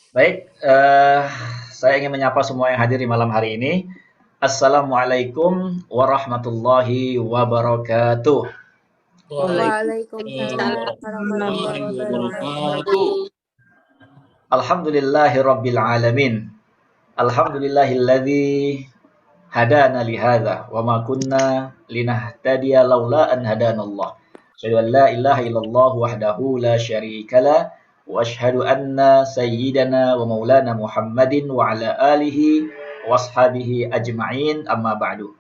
Baik, saya ingin menyapa semua yang hadir di malam hari ini. Assalamualaikum warahmatullahi wabarakatuh. Waalaikumsalam Waalaikumsalam warahmatullahi warahmatullahi wabarakatuh. wabarakatuh. Alhamdulillahi rabbil alamin. Alhamdulillahilladzi hadana li hadza wa ma kunna linahtadiya laula an hadanallah. Asyhadu an la ilaha illallah wahdahu la syarikalah wa asyhadu anna sayyidana wa maulana Muhammadin wa ala alihi wa ashabihi ajma'in amma ba'du.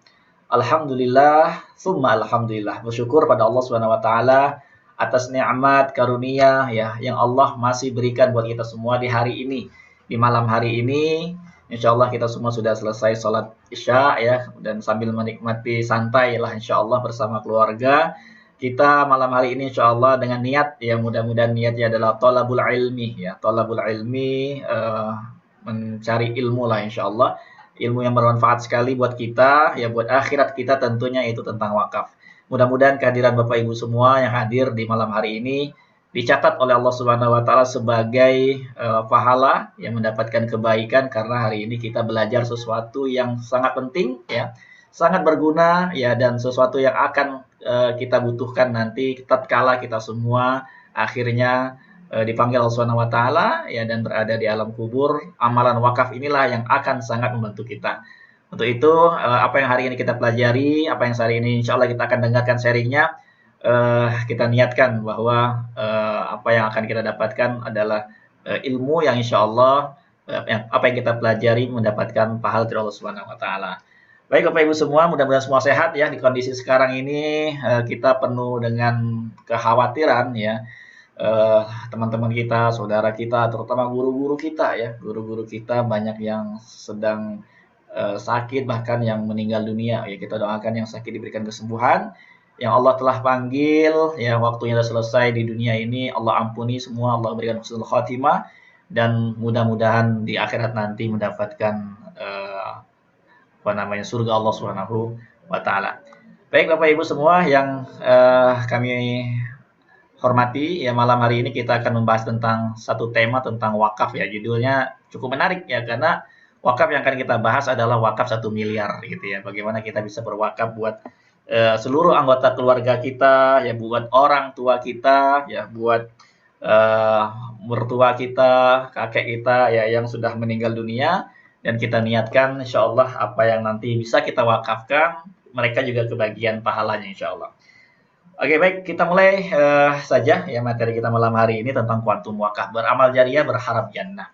Alhamdulillah, summa alhamdulillah. Bersyukur pada Allah Subhanahu wa taala atas nikmat karunia ya yang Allah masih berikan buat kita semua di hari ini. Di malam hari ini, insya Allah kita semua sudah selesai sholat isya ya dan sambil menikmati santai lah insya Allah bersama keluarga. Kita malam hari ini insya Allah dengan niat ya mudah-mudahan niatnya adalah tolabul ilmi ya tolabul ilmi mencari ilmu lah insya Allah ilmu yang bermanfaat sekali buat kita, ya buat akhirat kita tentunya itu tentang wakaf. Mudah-mudahan kehadiran Bapak Ibu semua yang hadir di malam hari ini dicatat oleh Allah Subhanahu wa taala sebagai pahala yang mendapatkan kebaikan karena hari ini kita belajar sesuatu yang sangat penting ya, sangat berguna ya dan sesuatu yang akan kita butuhkan nanti tatkala kita semua akhirnya dipanggil Allah Subhanahu wa taala ya dan berada di alam kubur, amalan wakaf inilah yang akan sangat membantu kita. Untuk itu, apa yang hari ini kita pelajari, apa yang hari ini insya Allah kita akan dengarkan sharingnya, kita niatkan bahwa apa yang akan kita dapatkan adalah ilmu yang insya Allah apa yang kita pelajari mendapatkan pahala dari Allah Subhanahu wa taala. Baik Bapak Ibu semua, mudah-mudahan semua sehat ya di kondisi sekarang ini kita penuh dengan kekhawatiran ya teman-teman kita, saudara kita, terutama guru-guru kita ya. Guru-guru kita banyak yang sedang sakit bahkan yang meninggal dunia. Ya kita doakan yang sakit diberikan kesembuhan. Yang Allah telah panggil, ya waktunya sudah selesai di dunia ini, Allah ampuni semua, Allah berikan husnul khatimah dan mudah-mudahan di akhirat nanti mendapatkan apa namanya surga Allah Subhanahu wa taala. Baik Bapak Ibu semua yang kami hormati ya malam hari ini kita akan membahas tentang satu tema tentang wakaf ya judulnya cukup menarik ya karena wakaf yang akan kita bahas adalah wakaf 1 miliar gitu ya bagaimana kita bisa berwakaf buat seluruh anggota keluarga kita ya buat orang tua kita ya buat eh, mertua kita kakek kita ya yang sudah meninggal dunia dan kita niatkan insya Allah apa yang nanti bisa kita wakafkan mereka juga kebagian pahalanya insya Allah. Oke baik, kita mulai saja ya materi kita malam hari ini tentang kuantum wakaf. Beramal jariah berharap jannah.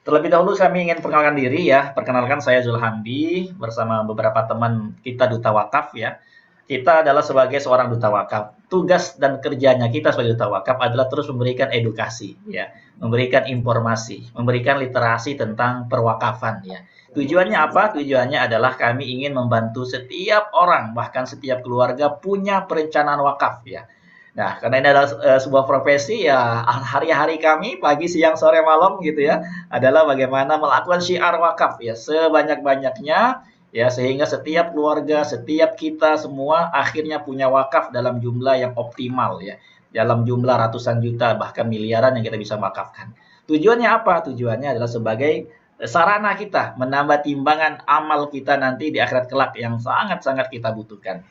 Terlebih dahulu kami ingin perkenalkan diri ya. Perkenalkan saya Zulhamdi bersama beberapa teman kita Duta Wakaf ya. Kita adalah sebagai seorang Duta Wakaf. Tugas dan kerjanya kita sebagai Duta Wakaf adalah terus memberikan edukasi ya, memberikan informasi, memberikan literasi tentang perwakafan ya. Tujuannya apa? Tujuannya adalah kami ingin membantu setiap orang, bahkan setiap keluarga punya perencanaan wakaf ya. Nah, karena ini adalah sebuah profesi ya, hari-hari kami pagi, siang, sore, malam gitu ya, adalah bagaimana melakukan syiar wakaf ya sebanyak-banyaknya ya sehingga setiap keluarga, setiap kita semua akhirnya punya wakaf dalam jumlah yang optimal ya. Dalam jumlah ratusan juta bahkan miliaran yang kita bisa wakafkan. Tujuannya apa? Tujuannya adalah sebagai sarana kita menambah timbangan amal kita nanti di akhirat kelak yang sangat-sangat kita butuhkan.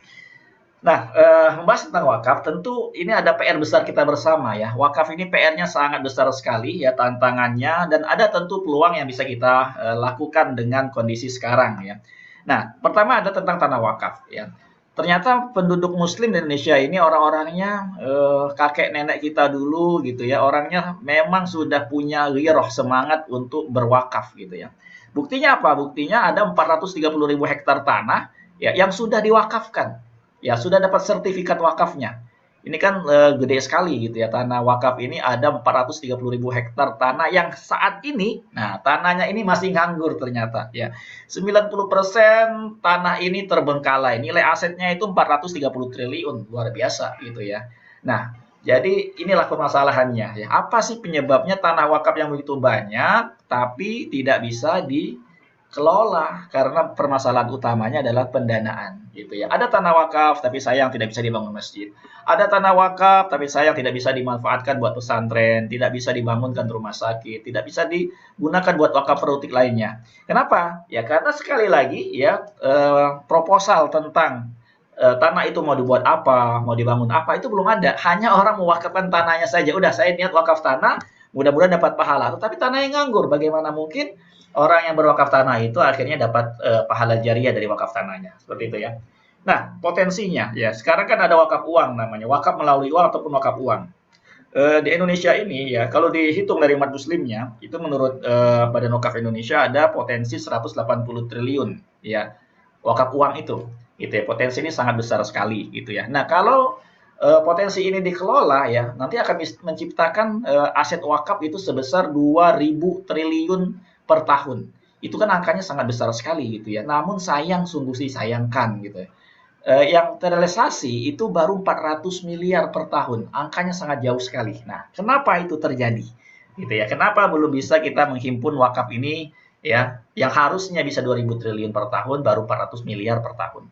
Nah, membahas tentang wakaf, tentu ini ada PR besar kita bersama ya. Wakaf ini PR-nya sangat besar sekali ya tantangannya dan ada tentu peluang yang bisa kita lakukan dengan kondisi sekarang ya. Nah, pertama ada tentang tanah wakaf ya. Ternyata penduduk muslim di Indonesia ini orang-orangnya kakek nenek kita dulu gitu ya, orangnya memang sudah punya ghiroh semangat untuk berwakaf gitu ya. Buktinya apa? Buktinya ada 430.000 hektar tanah ya yang sudah diwakafkan. Ya, sudah dapat sertifikat wakafnya. Ini kan gede sekali gitu ya. Tanah wakaf ini ada 430.000 hektar tanah yang saat ini, nah tanahnya ini masih nganggur ternyata ya. 90% tanah ini terbengkalai. Nilai asetnya itu 430 triliun, luar biasa gitu ya. Nah, jadi inilah permasalahannya ya. Apa sih penyebabnya tanah wakaf yang begitu banyak tapi tidak bisa dikelola dikelola karena permasalahan utamanya adalah pendanaan gitu ya. Ada tanah wakaf tapi sayang tidak bisa dibangun masjid. Ada tanah wakaf tapi sayang tidak bisa dimanfaatkan buat pesantren, tidak bisa dibangunkan rumah sakit, tidak bisa digunakan buat wakaf produktif lainnya. Kenapa? Ya karena sekali lagi ya proposal tentang tanah itu mau dibuat apa, mau dibangun apa itu belum ada. Hanya orang mewakafkan tanahnya saja. Udah saya niat wakaf tanah, mudah-mudahan dapat pahala. Tetapi tanah yang nganggur, bagaimana mungkin orang yang berwakaf tanah itu akhirnya dapat pahala jariah dari wakaf tanahnya. Seperti itu ya. Nah, potensinya ya sekarang kan ada wakaf uang namanya, wakaf melalui uang ataupun wakaf uang. Di Indonesia ini ya kalau dihitung dari umat muslimnya itu menurut Badan Wakaf Indonesia ada potensi 180 triliun ya wakaf uang itu gitu ya. Potensi ini sangat besar sekali gitu ya. Nah, kalau potensi ini dikelola ya, nanti akan menciptakan aset wakaf itu sebesar 2.000 triliun per tahun. Itu kan angkanya sangat besar sekali gitu ya. Namun sayang, sungguh disayangkan gitu ya. Yang terrealisasi itu baru 400 miliar per tahun. Angkanya sangat jauh sekali. Nah, kenapa itu terjadi? Gitu ya. Kenapa belum bisa kita menghimpun wakaf ini ya, yang harusnya bisa 2.000 triliun per tahun baru 400 miliar per tahun.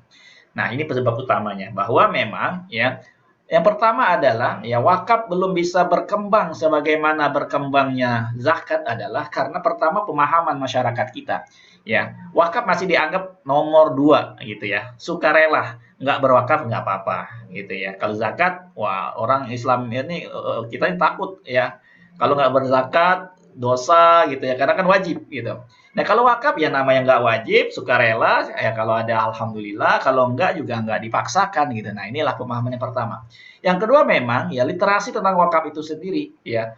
Nah, ini penyebab utamanya bahwa memang ya yang pertama adalah ya wakaf belum bisa berkembang sebagaimana berkembangnya zakat adalah karena pertama pemahaman masyarakat kita. Ya, wakaf masih dianggap nomor 2 gitu ya. Sukarela, nggak berwakaf nggak apa-apa gitu ya. Kalau zakat, wah orang Islam ini kita ini takut ya. Kalau nggak berzakat dosa gitu ya, karena kan wajib gitu. Nah, kalau wakaf ya namanya nggak wajib, sukarela, ya kalau ada alhamdulillah, kalau enggak juga nggak dipaksakan gitu. Nah, inilah pemahaman yang pertama. Yang kedua memang ya literasi tentang wakaf itu sendiri ya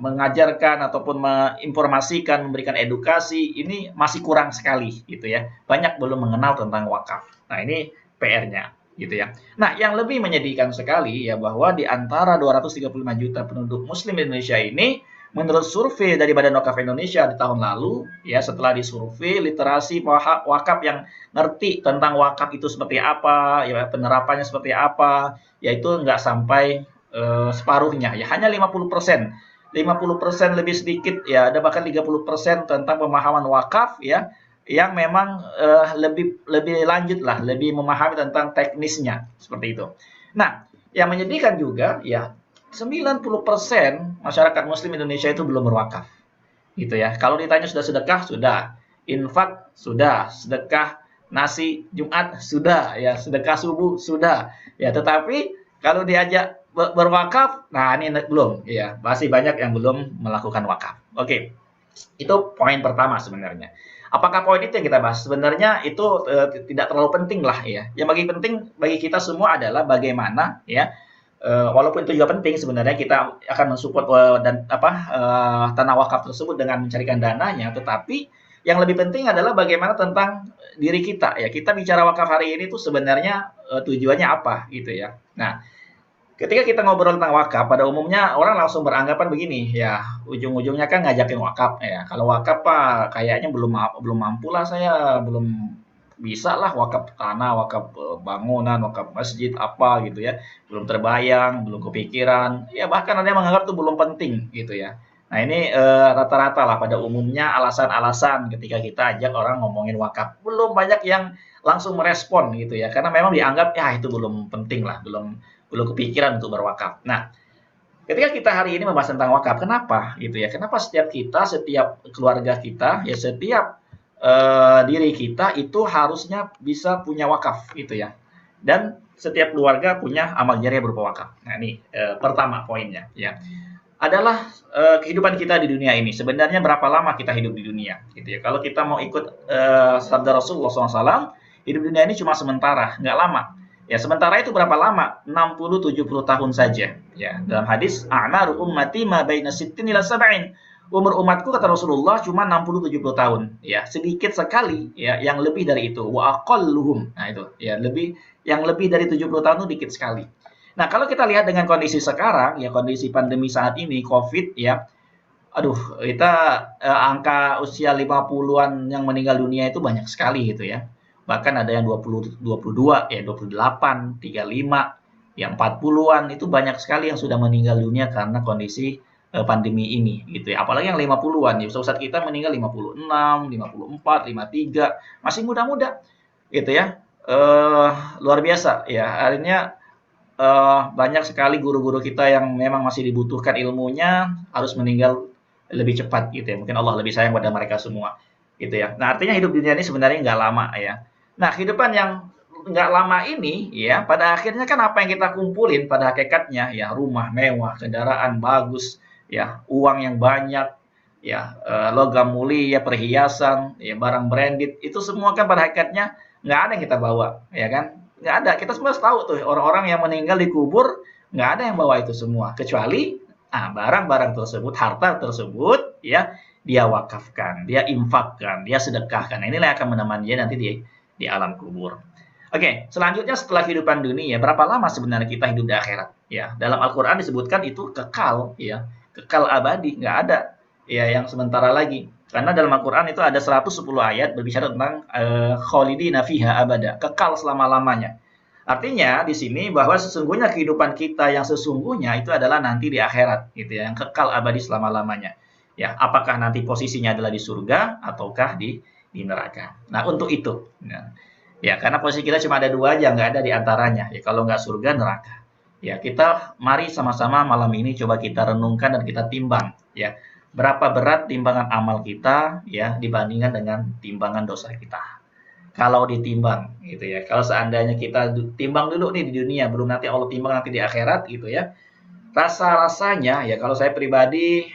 mengajarkan ataupun menginformasikan, memberikan edukasi ini masih kurang sekali gitu ya. Banyak belum mengenal tentang wakaf. Nah, ini PR-nya gitu ya. Nah, yang lebih menyedihkan sekali ya bahwa di antara 235 juta penduduk muslim Indonesia ini menurut survei dari Badan Wakaf Indonesia di tahun lalu, ya setelah disurvei literasi wakaf yang ngerti tentang wakaf itu seperti apa, ya penerapannya seperti apa, yaitu nggak sampai separuhnya, ya hanya 50%. 50% lebih sedikit, ya ada bahkan 30% tentang pemahaman wakaf, ya yang memang lebih lanjut lah, lebih memahami tentang teknisnya seperti itu. Nah, yang menyedihkan juga, ya 90% masyarakat muslim Indonesia itu belum berwakaf. Gitu ya. Kalau ditanya sudah sedekah, sudah. Infak, sudah. Sedekah nasi Jumat, sudah. Ya, sedekah subuh, sudah. Ya, tetapi kalau diajak berwakaf, nah ini belum. Ya, masih banyak yang belum melakukan wakaf. Oke. Itu poin pertama sebenarnya. Apakah poin itu yang kita bahas? Sebenarnya itu tidak terlalu penting lah ya. Yang penting bagi kita semua adalah bagaimana ya walaupun itu juga penting sebenarnya kita akan mensupport dan tanah wakaf tersebut dengan mencarikan dananya, tetapi yang lebih penting adalah bagaimana tentang diri kita ya. Kita bicara wakaf hari ini tuh sebenarnya tujuannya apa gitu ya. Nah, ketika kita ngobrol tentang wakaf, pada umumnya orang langsung beranggapan begini, ya ujung-ujungnya kan ngajakin wakaf ya. Kalau wakaf Pak, kayaknya belum mampu lah saya, belum bisa lah wakaf tanah, wakaf bangunan, wakaf masjid apa gitu ya. Belum terbayang, belum kepikiran, ya bahkan ada yang menganggap itu belum penting gitu ya. Nah ini rata-rata lah pada umumnya alasan-alasan ketika kita ajak orang ngomongin wakaf. Belum banyak yang langsung merespon gitu ya, karena memang dianggap ya itu belum penting lah, belum kepikiran untuk berwakaf. Nah, ketika kita hari ini membahas tentang wakaf, kenapa gitu ya? Kenapa setiap kita, setiap keluarga kita, ya setiap diri kita itu harusnya bisa punya wakaf gitu ya. Dan setiap keluarga punya amal jariah berupa wakaf. Nah, ini pertama poinnya ya. Adalah kehidupan kita di dunia ini. Sebenarnya berapa lama kita hidup di dunia gitu ya. Kalau kita mau ikut sabda Rasulullah SAW, hidup dunia ini cuma sementara, nggak lama. Ya, sementara itu berapa lama? 60-70 tahun saja. Ya, dalam hadis, a'maru ummati ma baina sittin ila sab'in. Umur umatku kata Rasulullah cuma 60-70 tahun. Ya, sedikit sekali ya yang lebih dari itu. Wa aqalluhum. Nah, itu ya yang lebih dari 70 tahun itu dikit sekali. Nah, kalau kita lihat dengan kondisi sekarang, ya kondisi pandemi saat ini COVID ya. Aduh, kita angka usia 50-an yang meninggal dunia itu banyak sekali gitu ya. Bahkan ada yang 22, ya 28, 35, yang 40-an itu banyak sekali yang sudah meninggal dunia karena kondisi pandemi ini gitu ya. Apalagi yang 50-an ya. Ustaz kita meninggal 56, 54, 53, masih muda-muda gitu ya. Luar biasa ya. Akhirnya banyak sekali guru-guru kita yang memang masih dibutuhkan ilmunya harus meninggal lebih cepat gitu ya. Mungkin Allah lebih sayang pada mereka semua gitu ya. Nah, artinya hidup dunia ini sebenarnya nggak lama ya. Nah, kehidupan yang nggak lama ini ya, pada akhirnya kan apa yang kita kumpulin pada hakikatnya ya, rumah mewah, kendaraan bagus, ya, uang yang banyak, ya, logam mulia, perhiasan, ya, barang branded, itu semua kan pada hakikatnya nggak ada yang kita bawa, ya kan? Nggak ada. Kita semua tahu tuh orang-orang yang meninggal dikubur nggak ada yang bawa itu semua, kecuali barang-barang tersebut, harta tersebut, ya, dia wakafkan, dia infakkan, dia sedekahkan. Nah, inilah yang akan menemani dia nanti di alam kubur. Oke, selanjutnya setelah kehidupan dunia, berapa lama sebenarnya kita hidup di akhirat? Ya, dalam Al-Quran disebutkan itu kekal, ya, kekal abadi, nggak ada, ya, yang sementara lagi. Karena dalam Al-Quran itu ada 110 ayat berbicara tentang khalidina fiha abada, kekal selama-lamanya. Artinya di sini bahwa sesungguhnya kehidupan kita yang sesungguhnya itu adalah nanti di akhirat, gitu ya, yang kekal abadi selama-lamanya. Ya, apakah nanti posisinya adalah di surga ataukah di neraka. Nah, untuk itu, ya, karena posisi kita cuma ada dua aja, nggak ada di antaranya. Ya, kalau nggak surga, neraka. Ya, kita mari sama-sama malam ini coba kita renungkan dan kita timbang. Ya, berapa berat timbangan amal kita ya dibandingkan dengan timbangan dosa kita. Kalau ditimbang, gitu ya. Kalau seandainya kita timbang dulu nih di dunia, belum nanti Allah timbang nanti di akhirat, gitu ya. Rasa-rasanya, ya kalau saya pribadi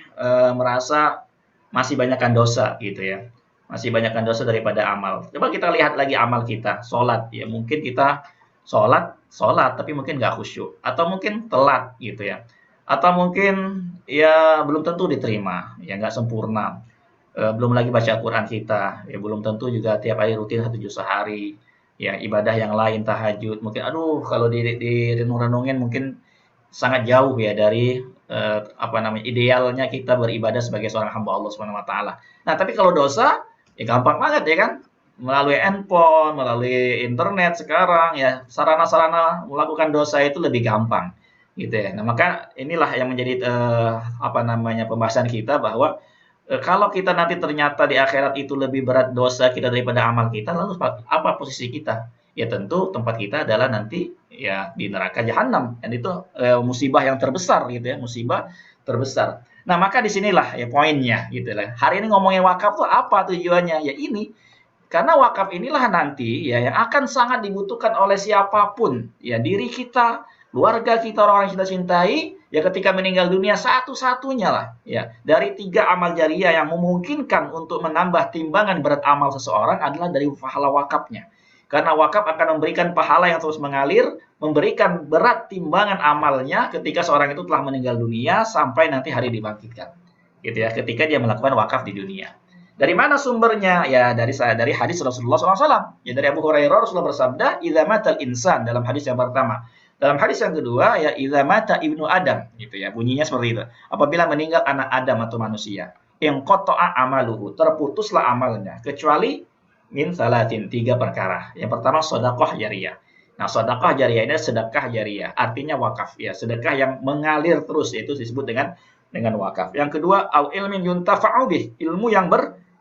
merasa masih banyakkan dosa, gitu ya. Masih banyakkan dosa daripada amal. Coba kita lihat lagi amal kita, sholat. Ya mungkin kita sholat, tapi mungkin nggak khusyuk. Atau mungkin telat gitu ya. Atau mungkin ya belum tentu diterima, ya nggak sempurna. Belum lagi baca Quran kita, ya belum tentu juga tiap hari rutin 1 juz sehari. Ya ibadah yang lain, tahajud. Mungkin aduh kalau direnung-renungin mungkin sangat jauh ya dari idealnya kita beribadah sebagai seorang hamba Allah Subhanahu wa taala. Nah, tapi kalau dosa ya gampang banget ya kan? Melalui handphone, melalui internet sekarang ya sarana-sarana melakukan dosa itu lebih gampang gitu ya. Nah, maka inilah yang menjadi pembahasan kita bahwa kalau kita nanti ternyata di akhirat itu lebih berat dosa kita daripada amal kita, lalu apa posisi kita? Ya tentu tempat kita adalah nanti ya di neraka jahanam. Dan itu musibah yang terbesar gitu ya, musibah terbesar. Nah, maka disinilah ya poinnya gitu lah. Hari ini ngomongin wakaf tuh apa tujuannya? Ya ini karena wakaf inilah nanti ya yang akan sangat dibutuhkan oleh siapapun, ya diri kita, keluarga kita, orang-orang yang kita cintai, ya ketika meninggal dunia satu-satunya lah, ya dari 3 amal jariah yang memungkinkan untuk menambah timbangan berat amal seseorang adalah dari pahala wakafnya. Karena wakaf akan memberikan pahala yang terus mengalir, memberikan berat timbangan amalnya ketika seorang itu telah meninggal dunia sampai nanti hari dibangkitkan. Gitu ya, ketika dia melakukan wakaf di dunia. Dari mana sumbernya? Ya dari hadis Rasulullah SAW. Ya dari Abu Hurairah Rasulullah bersabda, "Idza matal insan" dalam hadis yang pertama. Dalam hadis yang kedua, ya idza mata ibnu Adam, gitu ya. Bunyinya seperti itu. Apabila meninggal anak Adam atau manusia, yang qata'a amaluhu, terputuslah amalnya, kecuali min salatin, 3 perkara. Yang pertama sedekah jariyah. Nah, sedekah jariyah ini sedekah jariyah, artinya wakaf ya, sedekah yang mengalir terus, yaitu disebut dengan wakaf. Yang kedua, au ilmin yuntafa'u bih, ilmu yang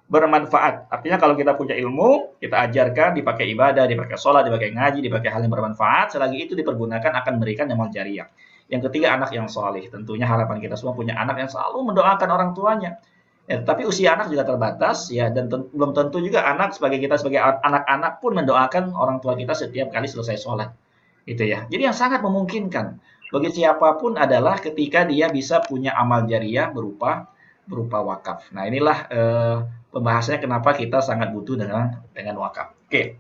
bermanfaat. Artinya kalau kita punya ilmu, kita ajarkan, dipakai ibadah, dipakai sholat, dipakai ngaji, dipakai hal yang bermanfaat, selagi itu dipergunakan akan memberikan amal jariah. Yang ketiga, anak yang soleh. Tentunya harapan kita semua punya anak yang selalu mendoakan orang tuanya. Ya, tapi usia anak juga terbatas, ya, dan belum tentu juga anak kita sebagai anak-anak pun mendoakan orang tua kita setiap kali selesai sholat. Gitu ya. Jadi yang sangat memungkinkan bagi siapapun adalah ketika dia bisa punya amal jariah berupa wakaf. Nah, inilah pembahasannya kenapa kita sangat butuh dengan wakaf. Oke.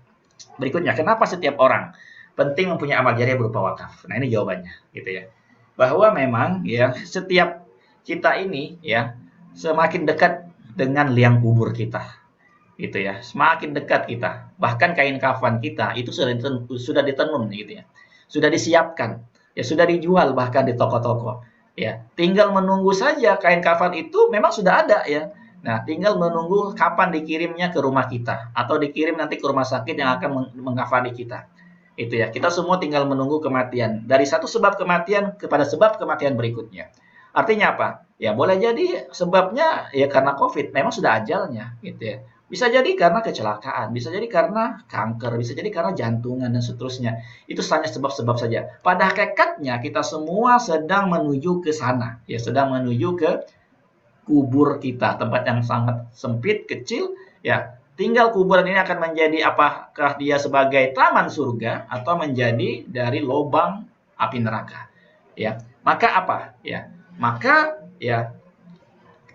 Berikutnya, kenapa setiap orang penting mempunyai amal jariah berupa wakaf? Nah, ini jawabannya, gitu ya. Bahwa memang ya setiap kita ini ya semakin dekat dengan liang kubur kita. Gitu ya. Semakin dekat kita. Bahkan kain kafan kita itu sudah ditenun gitu ya. Sudah disiapkan. Ya sudah dijual bahkan di toko-toko. Ya, tinggal menunggu saja kain kafan itu memang sudah ada ya. Nah, tinggal menunggu kapan dikirimnya ke rumah kita atau dikirim nanti ke rumah sakit yang akan mengkafani kita. Itu ya. Kita semua tinggal menunggu kematian dari satu sebab kematian kepada sebab kematian berikutnya. Artinya apa? Ya boleh jadi sebabnya ya karena COVID, memang sudah ajalnya gitu ya. Bisa jadi karena kecelakaan, bisa jadi karena kanker, bisa jadi karena jantungan dan seterusnya. Itu hanya sebab-sebab saja. Pada hakikatnya kita semua sedang menuju ke sana, ya sedang menuju ke kubur kita, tempat yang sangat sempit, kecil, ya. Tinggal kuburan ini akan menjadi apakah dia sebagai taman surga atau menjadi dari lubang api neraka. Ya. Maka apa? Ya. Maka ya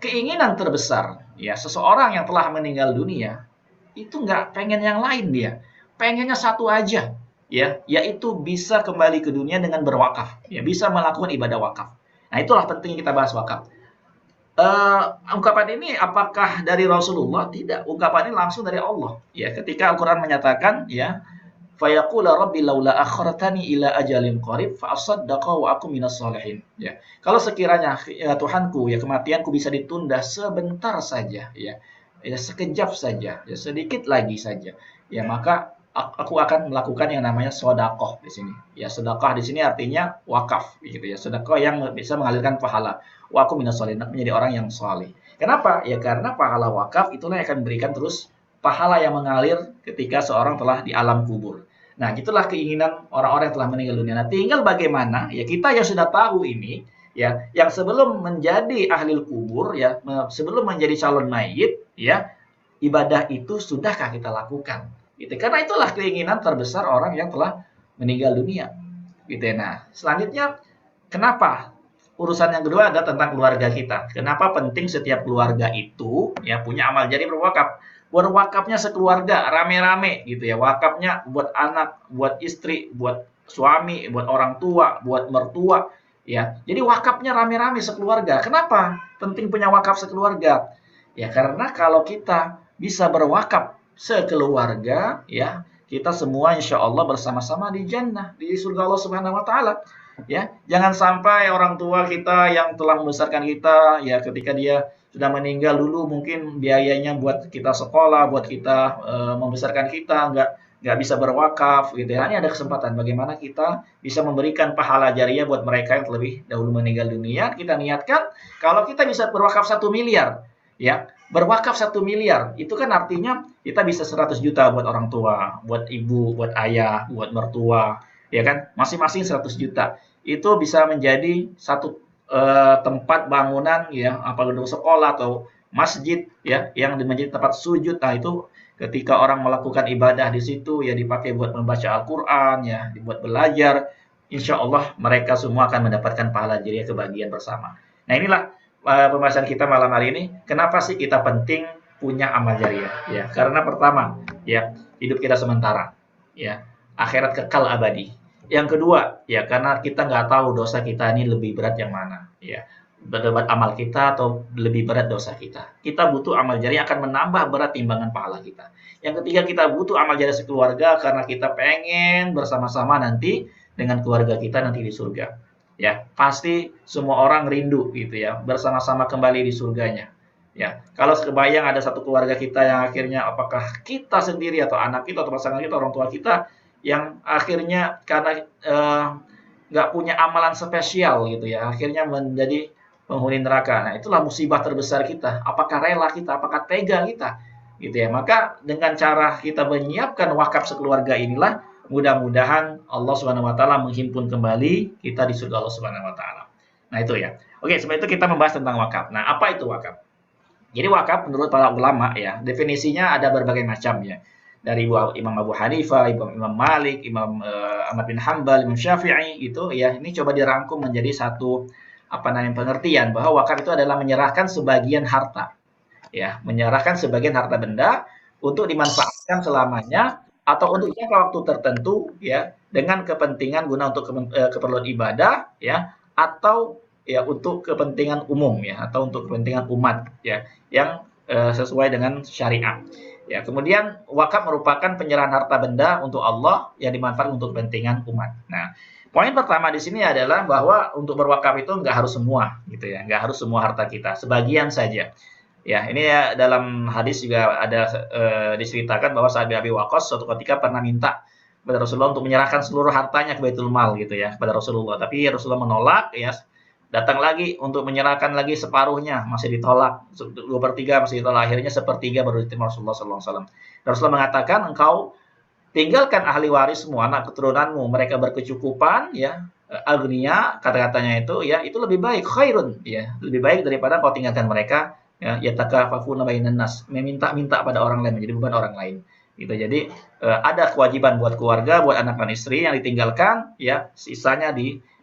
keinginan terbesar ya seseorang yang telah meninggal dunia itu nggak pengen yang lain dia. Pengennya satu aja ya, yaitu bisa kembali ke dunia dengan berwakaf, ya bisa melakukan ibadah wakaf. Nah, itulah pentingnya kita bahas wakaf. Ungkapan ini apakah dari Rasulullah? Tidak, ungkapan ini langsung dari Allah. Ya, ketika Al-Quran menyatakan, ya, fayaqula rabbi laula akhartani ila ajalin qarib fa asaddaqa wa aku minas salihin. Ya, kalau sekiranya ya, Tuhanku, ya kematianku bisa ditunda sebentar saja, ya sekejap saja, ya sedikit lagi saja, ya maka aku akan melakukan yang namanya sodakoh di sini. Ya sedekah di sini artinya wakaf, gitu ya. Sedekah yang bisa mengalirkan pahala. Wa aku minas sholihin, menjadi orang yang soleh. Kenapa? Ya karena pahala wakaf itulah yang akan memberikan terus pahala yang mengalir ketika seorang telah di alam kubur. Nah, itulah keinginan orang-orang yang telah meninggal dunia. Nah, tinggal bagaimana ya kita yang sudah tahu ini, ya, yang sebelum menjadi ahli kubur, ya, sebelum menjadi calon mayit, ya, ibadah itu sudahkah kita lakukan? Gitu. Karena itulah keinginan terbesar orang yang telah meninggal dunia. Gitu ya. Nah, selanjutnya kenapa urusan yang kedua adalah tentang keluarga kita. Kenapa penting setiap keluarga itu ya punya amal jari berwakaf? Berwakafnya sekeluarga, rame-rame gitu ya. Wakafnya buat anak, buat istri, buat suami, buat orang tua, buat mertua ya. Jadi wakafnya rame-rame sekeluarga. Kenapa penting punya wakaf sekeluarga? Ya karena kalau kita bisa berwakaf sekeluarga ya, kita semua insya Allah bersama-sama di jannah, di surga Allah Subhanahu wa taala. Ya, jangan sampai orang tua kita yang telah membesarkan kita ya ketika dia sudah meninggal dulu mungkin biayanya buat kita sekolah, buat kita membesarkan kita nggak bisa berwakaf gitu ya. Ini ada kesempatan bagaimana kita bisa memberikan pahala jariah buat mereka yang lebih dahulu meninggal dunia. Kita niatkan kalau kita bisa berwakaf 1 miliar ya, berwakaf 1 miliar itu kan artinya kita bisa 100 juta buat orang tua, buat ibu, buat ayah, buat mertua, ya kan, masing-masing 100 juta itu bisa menjadi satu tempat bangunan ya, apa gedung sekolah atau masjid ya yang menjadi tempat sujud. Nah, itu ketika orang melakukan ibadah di situ ya dipakai buat membaca Al-Qur'an ya, dibuat belajar, insya Allah mereka semua akan mendapatkan pahala jariah kebahagiaan bersama. Nah, inilah pembahasan kita malam hari ini. Kenapa sih kita penting punya amal jariah? Ya, karena pertama ya hidup kita sementara, ya akhirat kekal abadi. Yang kedua, ya karena kita nggak tahu dosa kita ini lebih berat yang mana, ya berat amal kita atau lebih berat dosa kita. Kita butuh amal jariah akan menambah berat timbangan pahala kita. Yang ketiga, kita butuh amal jariah sekeluarga karena kita pengen bersama-sama nanti dengan keluarga kita nanti di surga. Ya, pasti semua orang rindu gitu ya, bersama-sama kembali di surganya. Ya, kalau kebayang ada satu keluarga kita yang akhirnya apakah kita sendiri atau anak kita atau pasangan kita, orang tua kita yang akhirnya karena nggak punya amalan spesial gitu ya, akhirnya menjadi penghuni neraka. Nah, itulah musibah terbesar kita. Apakah rela kita, apakah tega kita, gitu ya. Maka dengan cara kita menyiapkan wakaf sekeluarga inilah, mudah-mudahan Allah Subhanahu wa taala menghimpun kembali kita di surga Allah Subhanahu wa taala. Nah, itu ya. Oke, sebab itu kita membahas tentang wakaf. Nah, apa itu wakaf? Jadi wakaf menurut para ulama ya, definisinya ada berbagai macam ya. Dari Imam Abu Hanifah, Imam Malik, Imam Ahmad bin Hanbal, Imam Syafi'i gitu ya. Ini coba dirangkum menjadi satu pengertian bahwa wakaf itu adalah menyerahkan sebagian harta. Ya, menyerahkan sebagian harta benda untuk dimanfaatkan selamanya atau untuk jangka waktu tertentu ya dengan kepentingan guna untuk keperluan ibadah ya atau ya untuk kepentingan umum ya atau untuk kepentingan umat ya yang sesuai dengan syariat. Ya, kemudian wakaf merupakan penyerahan harta benda untuk Allah yang dimanfaatkan untuk kepentingan umat. Nah, poin pertama di sini adalah bahwa untuk berwakaf itu nggak harus semua, gitu ya, nggak harus semua harta kita, sebagian saja. Ya, ini ya dalam hadis juga ada diceritakan bahwa Sa'ad bin Abi Waqqas suatu ketika pernah minta kepada Rasulullah untuk menyerahkan seluruh hartanya ke Baitul Mal, gitu ya, kepada Rasulullah. Tapi Rasulullah menolak, ya, datang lagi untuk menyerahkan lagi separuhnya, masih ditolak, 2/3 masih ditolak, akhirnya 1/3 baru diterima Rasulullah SAW. Rasulullah mengatakan, engkau tinggalkan ahli warismu, anak keturunanmu, mereka berkecukupan, ya, agniya, kata-katanya itu lebih baik, khairun, ya, lebih baik daripada kau tinggalkan mereka, ya, yatakafafuna bainan nas, meminta-minta pada orang lain, menjadi beban orang lain. Gitu. Jadi ada kewajiban buat keluarga, buat anak dan istri yang ditinggalkan, ya, sisanya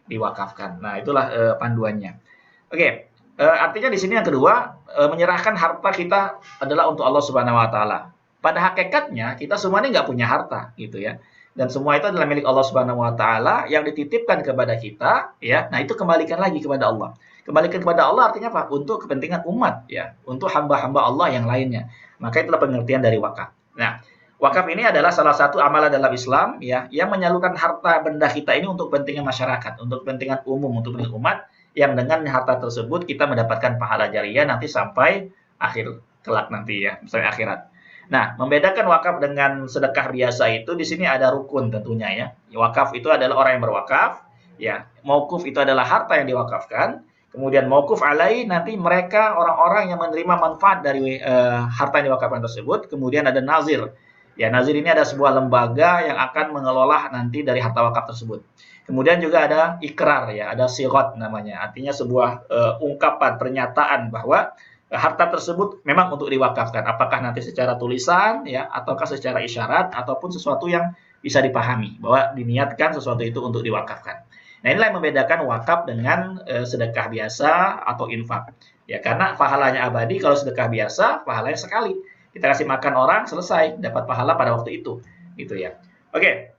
diwakafkan. Nah, itulah panduannya. Oke, artinya di sini yang kedua, menyerahkan harta kita adalah untuk Allah Subhanahu wa taala. Pada hakikatnya kita semua ini nggak punya harta gitu ya. Dan semua itu adalah milik Allah Subhanahu wa taala yang dititipkan kepada kita ya. Nah, itu kembalikan lagi kepada Allah. Kembalikan kepada Allah artinya apa? Untuk kepentingan umat ya, untuk hamba-hamba Allah yang lainnya. Maka itulah pengertian dari wakaf. Nah, wakaf ini adalah salah satu amalan dalam Islam ya, yang menyalurkan harta benda kita ini untuk kepentingan masyarakat, untuk kepentingan umum, untuk kepentingan umat, yang dengan harta tersebut kita mendapatkan pahala jariah nanti sampai akhir kelak nanti ya, sampai akhirat. Nah, membedakan wakaf dengan sedekah biasa itu di sini ada rukun tentunya ya. Wakaf itu adalah orang yang berwakaf, ya. Mauquf itu adalah harta yang diwakafkan. Kemudian mauquf alai nanti mereka orang-orang yang menerima manfaat dari harta yang diwakafkan tersebut. Kemudian ada nazir. Ya, nazir ini ada sebuah lembaga yang akan mengelola nanti dari harta wakaf tersebut. Kemudian juga ada ikrar ya, ada sirat namanya. Artinya sebuah ungkapan, pernyataan bahwa harta tersebut memang untuk diwakafkan. Apakah nanti secara tulisan ya, ataukah secara isyarat, ataupun sesuatu yang bisa dipahami bahwa diniatkan sesuatu itu untuk diwakafkan. Nah, inilah yang membedakan wakaf dengan sedekah biasa atau infak. Ya, karena pahalanya abadi. Kalau sedekah biasa, pahalanya sekali. Kita kasih makan orang, selesai, dapat pahala pada waktu itu. Gitu ya. Oke.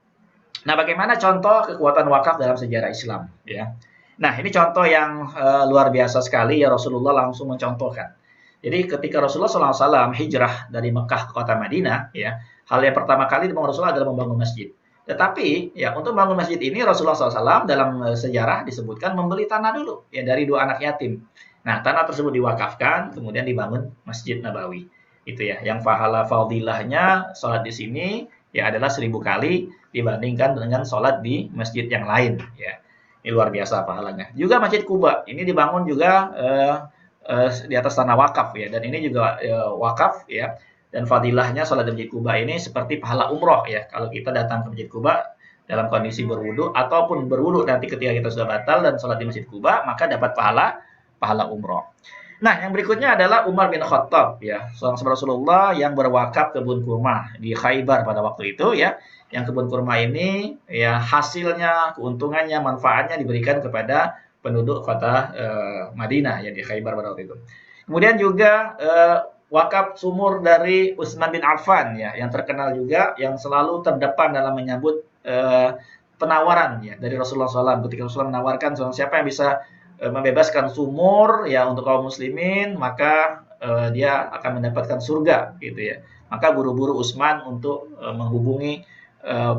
Nah, bagaimana contoh kekuatan wakaf dalam sejarah Islam? Ya. Nah, ini contoh yang luar biasa sekali ya, Rasulullah langsung mencontohkan. Jadi ketika Rasulullah SAW hijrah dari Mekah ke kota Madinah, ya, hal yang pertama kali dibangun Rasulullah adalah membangun masjid. Tetapi ya untuk membangun masjid ini Rasulullah SAW dalam sejarah disebutkan membeli tanah dulu ya dari 2 anak yatim. Nah, tanah tersebut diwakafkan, kemudian dibangun Masjid Nabawi. Itu ya, yang pahala fadilahnya sholat di sini ya adalah 1000 kali dibandingkan dengan sholat di masjid yang lain. Ya, ini luar biasa pahalanya. Juga Masjid Kuba ini dibangun juga di atas tanah wakaf ya, dan ini juga wakaf ya, dan fadilahnya sholat di Masjid Kuba ini seperti pahala umroh ya. Kalau kita datang ke Masjid Kuba dalam kondisi berwudu ataupun berwudu nanti ketika kita sudah batal dan sholat di Masjid Kuba, maka dapat pahala umroh. Nah, yang berikutnya adalah Umar bin Khattab ya, seorang sahabat Rasulullah yang berwakaf kebun kurma di Khaybar pada waktu itu ya. Yang kebun kurma ini ya hasilnya, keuntungannya, manfaatnya diberikan kepada penduduk kota Madinah ya di Khaybar pada waktu itu. Kemudian juga wakaf sumur dari Utsman bin Affan ya, yang terkenal juga, yang selalu terdepan dalam menyambut penawaran ya dari Rasulullah SAW. Ketika Rasulullah menawarkan siapa yang bisa membebaskan sumur ya untuk kaum muslimin, maka dia akan mendapatkan surga gitu ya. Maka buru-buru Utsman untuk menghubungi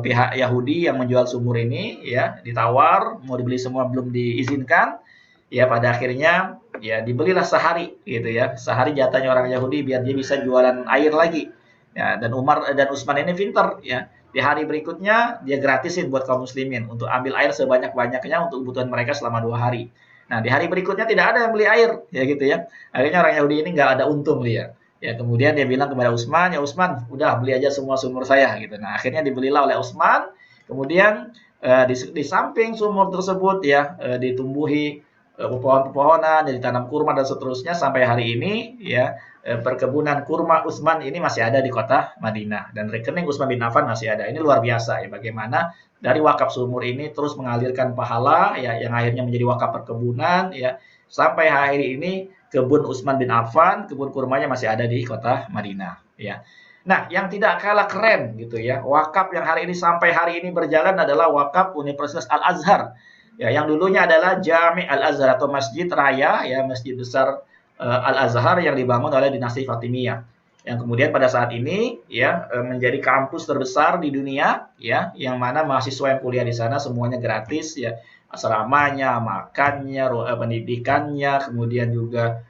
pihak Yahudi yang menjual sumur ini ya, ditawar, mau dibeli semua belum diizinkan. Ya, pada akhirnya ya dibelilah sehari gitu ya. Sehari jatahnya orang Yahudi biar dia bisa jualan air lagi. Ya, dan Umar dan Utsman ini pintar ya. Di hari berikutnya dia gratisin buat kaum muslimin untuk ambil air sebanyak-banyaknya untuk kebutuhan mereka selama 2 hari. Nah, di hari berikutnya tidak ada yang beli air ya gitu ya. Akhirnya orang Yahudi ini nggak ada untung dia. Ya, kemudian dia bilang kepada Utsman, "Ya Utsman, udah beli aja semua sumur saya." gitu. Nah, akhirnya dibelilah oleh Utsman. Kemudian di samping sumur tersebut ya ditumbuhi pepohonan, jadi tanam kurma dan seterusnya sampai hari ini ya, perkebunan kurma Utsman ini masih ada di kota Madinah dan rekening Utsman bin Affan masih ada. Ini luar biasa ya, bagaimana dari wakaf sumur ini terus mengalirkan pahala ya, yang akhirnya menjadi wakaf perkebunan ya, sampai hari ini kebun Utsman bin Affan, kebun kurmanya masih ada di kota Madinah ya. Nah, yang tidak kalah keren gitu ya, wakaf yang hari ini sampai hari ini berjalan adalah wakaf Universitas Al-Azhar. Ya, yang dulunya adalah Jami' Al-Azhar atau Masjid Raya ya, Masjid Besar Al-Azhar yang dibangun oleh dinasti Fatimiyah. Yang kemudian pada saat ini ya menjadi kampus terbesar di dunia ya, yang mana mahasiswa yang kuliah di sana semuanya gratis ya, asramanya, makannya, pendidikannya, kemudian juga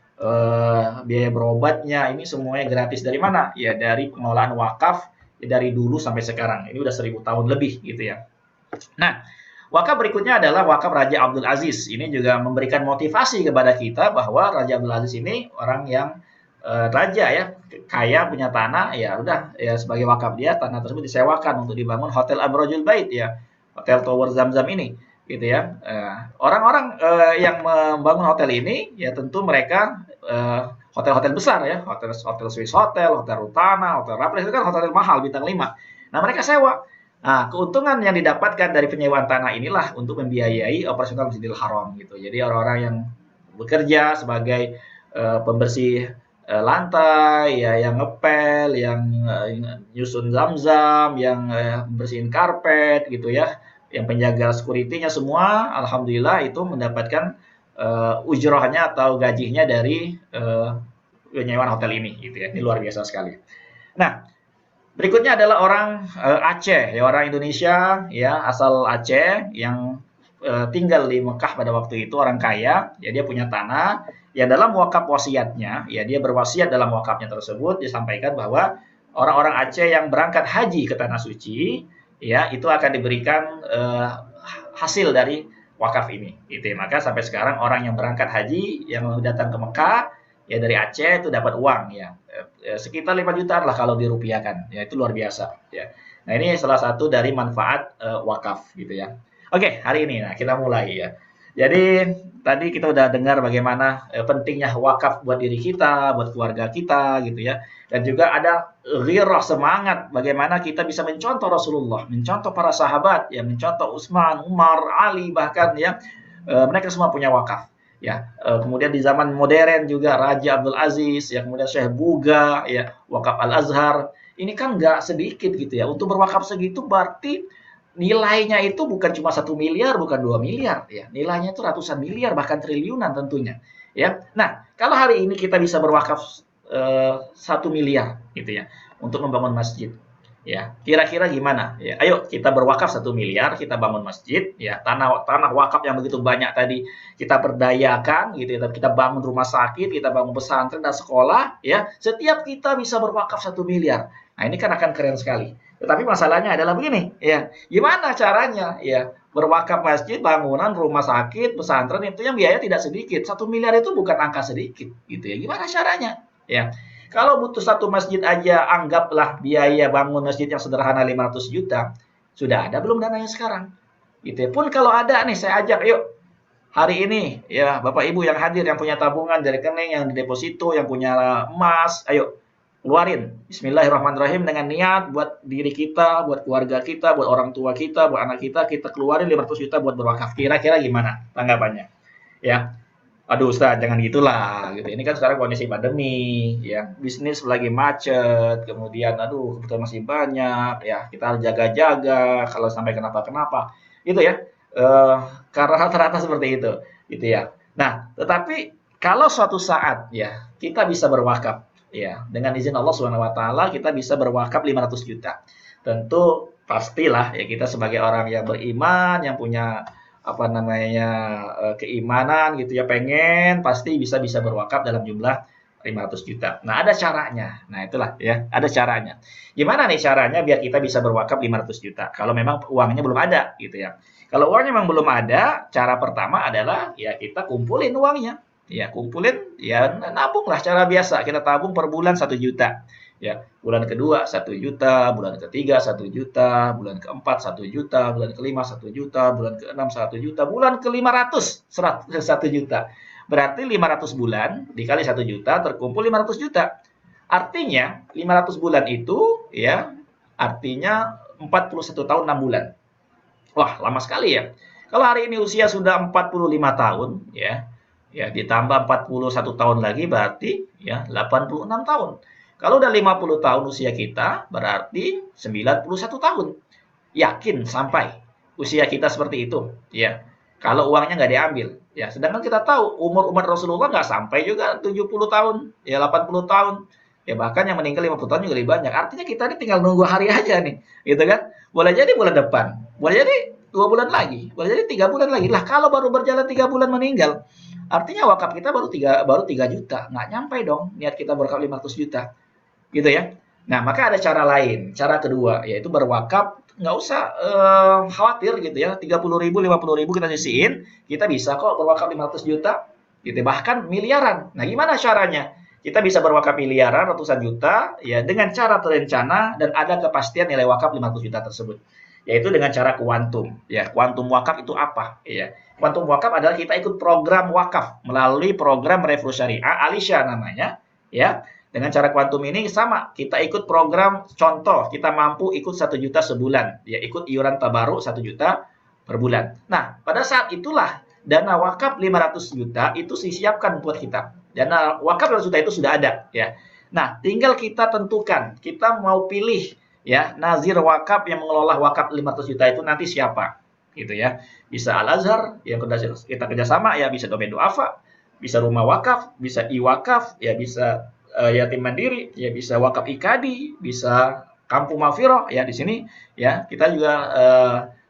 biaya berobatnya, ini semuanya gratis. Dari mana? Ya dari pengelolaan wakaf ya, dari dulu sampai sekarang. Ini udah 1000 tahun lebih gitu ya. Nah, Wakaf berikutnya adalah wakaf Raja Abdul Aziz. Ini juga memberikan motivasi kepada kita bahwa Raja Abdul Aziz ini orang yang raja ya, kaya, punya tanah, ya udah ya sebagai wakaf dia tanah tersebut disewakan untuk dibangun Hotel Abrajul Bait ya, Hotel Tower Zamzam ini gitu ya. Orang-orang yang membangun hotel ini ya tentu mereka hotel-hotel besar ya, hotel Swiss Hotel, Hotel Rutana, Hotel Raffles itu kan hotel mahal bintang 5. Nah, mereka sewa. Nah, keuntungan yang didapatkan dari penyewaan tanah inilah untuk membiayai operasional Masjidil Haram gitu. Jadi orang-orang yang bekerja sebagai pembersih lantai, ya, yang ngepel, yang nyusun zam-zam, yang bersihin karpet gitu ya, yang penjaga security-nya semua, alhamdulillah itu mendapatkan ujrohnya atau gajinya dari penyewaan hotel ini gitu ya. Ini luar biasa sekali. Nah, berikutnya adalah orang Aceh, ya orang Indonesia ya asal Aceh yang tinggal di Mekah pada waktu itu, orang kaya, ya dia punya tanah. Ya dalam wakaf wasiatnya, ya dia berwasiat dalam wakafnya tersebut disampaikan bahwa orang-orang Aceh yang berangkat haji ke tanah suci, ya itu akan diberikan hasil dari wakaf ini. Gitu ya. Maka sampai sekarang orang yang berangkat haji yang datang ke Mekah, ya dari Aceh itu dapat uang ya sekitar 5 jutaan lah kalau dirupiahkan. Ya itu luar biasa. Ya. Nah ini salah satu dari manfaat wakaf gitu ya. Oke, hari ini nah kita mulai ya. Jadi tadi kita udah dengar bagaimana pentingnya wakaf buat diri kita, buat keluarga kita gitu ya. Dan juga ada ghirah semangat bagaimana kita bisa mencontoh Rasulullah, mencontoh para sahabat, ya mencontoh Utsman, Umar, Ali bahkan ya. Mereka semua punya wakaf. Ya, kemudian di zaman modern juga Raja Abdul Aziz, ya kemudian Syekh Buga, ya wakaf Al Azhar. Ini kan nggak sedikit gitu ya. Untuk berwakaf segitu berarti nilainya itu bukan cuma 1 miliar, bukan 2 miliar ya. Nilainya itu ratusan miliar bahkan triliunan tentunya ya. Nah, kalau hari ini kita bisa berwakaf 1 miliar gitu ya untuk membangun masjid. Ya, kira-kira gimana? Ya, ayo kita berwakaf 1 miliar, kita bangun masjid, ya tanah wakaf yang begitu banyak tadi kita berdayakan, gitu ya. Kita bangun rumah sakit, kita bangun pesantren dan sekolah, ya. Setiap kita bisa berwakaf 1 miliar. Nah, ini kan akan keren sekali. Tetapi masalahnya adalah begini, ya. Gimana caranya, ya? Berwakaf masjid, bangunan, rumah sakit, pesantren itu yang biaya tidak sedikit. 1 miliar itu bukan angka sedikit, gitu ya. Gimana caranya? Ya. Kalau butuh satu masjid aja, anggaplah biaya bangun masjid yang sederhana 500 juta. Sudah ada belum dananya sekarang? Gitu ya. Pun kalau ada nih, saya ajak, yuk. Hari ini, ya Bapak Ibu yang hadir, yang punya tabungan dari rekening, yang di deposito, yang punya emas, ayo keluarin. Bismillahirrahmanirrahim dengan niat buat diri kita, buat keluarga kita, buat orang tua kita, buat anak kita keluarin 500 juta buat berwakaf. Kira-kira gimana tanggapannya? Ya. Aduh Ustaz, jangan gitulah gitu. Ini kan sekarang kondisi pandemi, ya. Bisnis lagi macet, kemudian aduh kebutuhan masih banyak, ya. Kita harus jaga-jaga kalau sampai kenapa-kenapa. Gitu ya. Karena rata-rata seperti itu, gitu ya. Nah, tetapi kalau suatu saat ya kita bisa berwakaf, ya, dengan izin Allah Subhanahu wa taala kita bisa berwakaf 500 juta. Tentu pastilah ya kita sebagai orang yang beriman, yang punya apa namanya keimanan gitu ya, pengen pasti bisa berwakaf dalam jumlah 500 juta. Nah, ada caranya. Nah, itulah ya, ada caranya. Gimana nih caranya biar kita bisa berwakaf 500 juta? Kalau memang uangnya belum ada gitu ya. Kalau uangnya memang belum ada, cara pertama adalah ya kita kumpulin uangnya. Ya, kumpulin ya nabunglah cara biasa. Kita tabung per bulan 1 juta. Ya, bulan kedua 1 juta, bulan ketiga 1 juta, bulan keempat 1 juta, bulan kelima 1 juta, bulan keenam 1 juta, bulan ke-500 1 juta. Berarti 500 bulan dikali 1 juta terkumpul 500 juta. Artinya 500 bulan itu ya artinya 41 tahun 6 bulan. Wah, lama sekali ya. Kalau hari ini usia sudah 45 tahun ya. Ya, ditambah 41 tahun lagi berarti ya 86 tahun. Kalau udah 50 tahun usia kita, berarti 91 tahun. Yakin sampai usia kita seperti itu, ya. Kalau uangnya nggak diambil, ya. Sedangkan kita tahu umur umat Rasulullah nggak sampai juga 70 tahun, ya 80 tahun. Ya bahkan yang meninggal 50 tahun juga lebih banyak. Artinya kita ini tinggal nunggu hari aja nih, gitu kan? Boleh jadi bulan depan, boleh jadi 2 bulan lagi, boleh jadi 3 bulan lagi. Lah kalau baru berjalan 3 bulan meninggal, artinya wakaf kita baru 3 juta. Nggak nyampe dong niat kita berwakaf 500 juta. Gitu ya. Nah, maka ada cara lain, cara kedua, yaitu berwakaf nggak usah khawatir gitu ya, 30.000, 50.000 kita sisihin, kita bisa kok berwakaf 500 juta, gitu. Bahkan miliaran. Nah, gimana caranya? Kita bisa berwakaf miliaran, ratusan juta, ya dengan cara terencana dan ada kepastian nilai wakaf 500 juta tersebut. Yaitu dengan cara kuantum. Ya, kuantum wakaf itu apa? Ya, kuantum wakaf adalah kita ikut program wakaf melalui program Revolusi Syariah, Alisha namanya, ya. Dengan cara kuantum ini sama, kita ikut program contoh, kita mampu ikut 1 juta sebulan, ya ikut iuran tabaruk 1 juta per bulan. Nah, pada saat itulah dana wakaf 500 juta itu disiapkan buat kita. Dana wakaf 500 juta itu sudah ada, ya. Nah, tinggal kita tentukan, kita mau pilih ya nazir wakaf yang mengelola wakaf 500 juta itu nanti siapa, gitu ya. Bisa Al-Azhar, yang kita kerjasama ya, bisa Domain Duafa, bisa rumah wakaf, bisa i-wakaf, ya bisa yatim mandiri, ya bisa wakaf ikadi, bisa kampung Mafiro ya di sini ya kita juga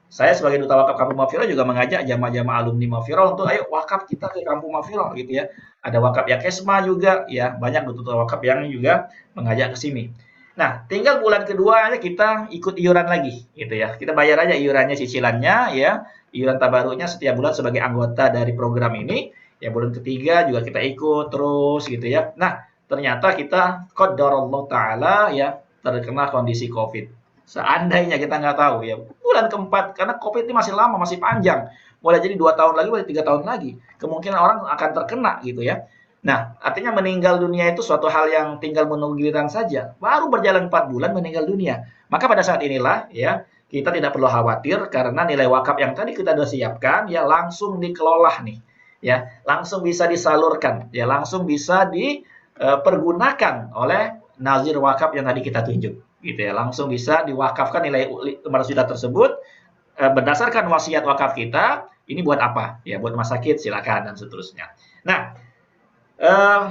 saya sebagai duta wakaf kampung Mafiro juga mengajak jamaah-jamaah alumni Mafiro untuk ayo wakaf kita ke kampung Mafiro gitu ya. Ada wakaf Yakesma juga ya, banyak duta wakaf yang juga mengajak ke sini. Nah, tinggal bulan kedua kita ikut iuran lagi gitu ya. Kita bayar aja iurannya, cicilannya ya, iuran tabaruknya setiap bulan sebagai anggota dari program ini. Ya bulan ketiga juga kita ikut terus gitu ya. Nah, ternyata kita qadarullah taala ya terkena kondisi Covid. Seandainya kita nggak tahu ya, bulan keempat karena Covid ini masih lama, masih panjang. Boleh jadi 2 tahun lagi, boleh 3 tahun lagi. Kemungkinan orang akan terkena gitu ya. Nah, artinya meninggal dunia itu suatu hal yang tinggal menunggu giliran saja. Baru berjalan 4 bulan meninggal dunia. Maka pada saat inilah ya, kita tidak perlu khawatir karena nilai wakaf yang tadi kita sudah siapkan ya langsung dikelola nih. Ya, langsung bisa disalurkan, ya langsung bisa dipergunakan oleh nazir wakaf yang tadi kita tunjuk. Gitu ya, langsung bisa diwakafkan nilai 500 juta tersebut berdasarkan wasiat wakaf kita, ini buat apa? Ya, buat rumah sakit silakan dan seterusnya. Nah,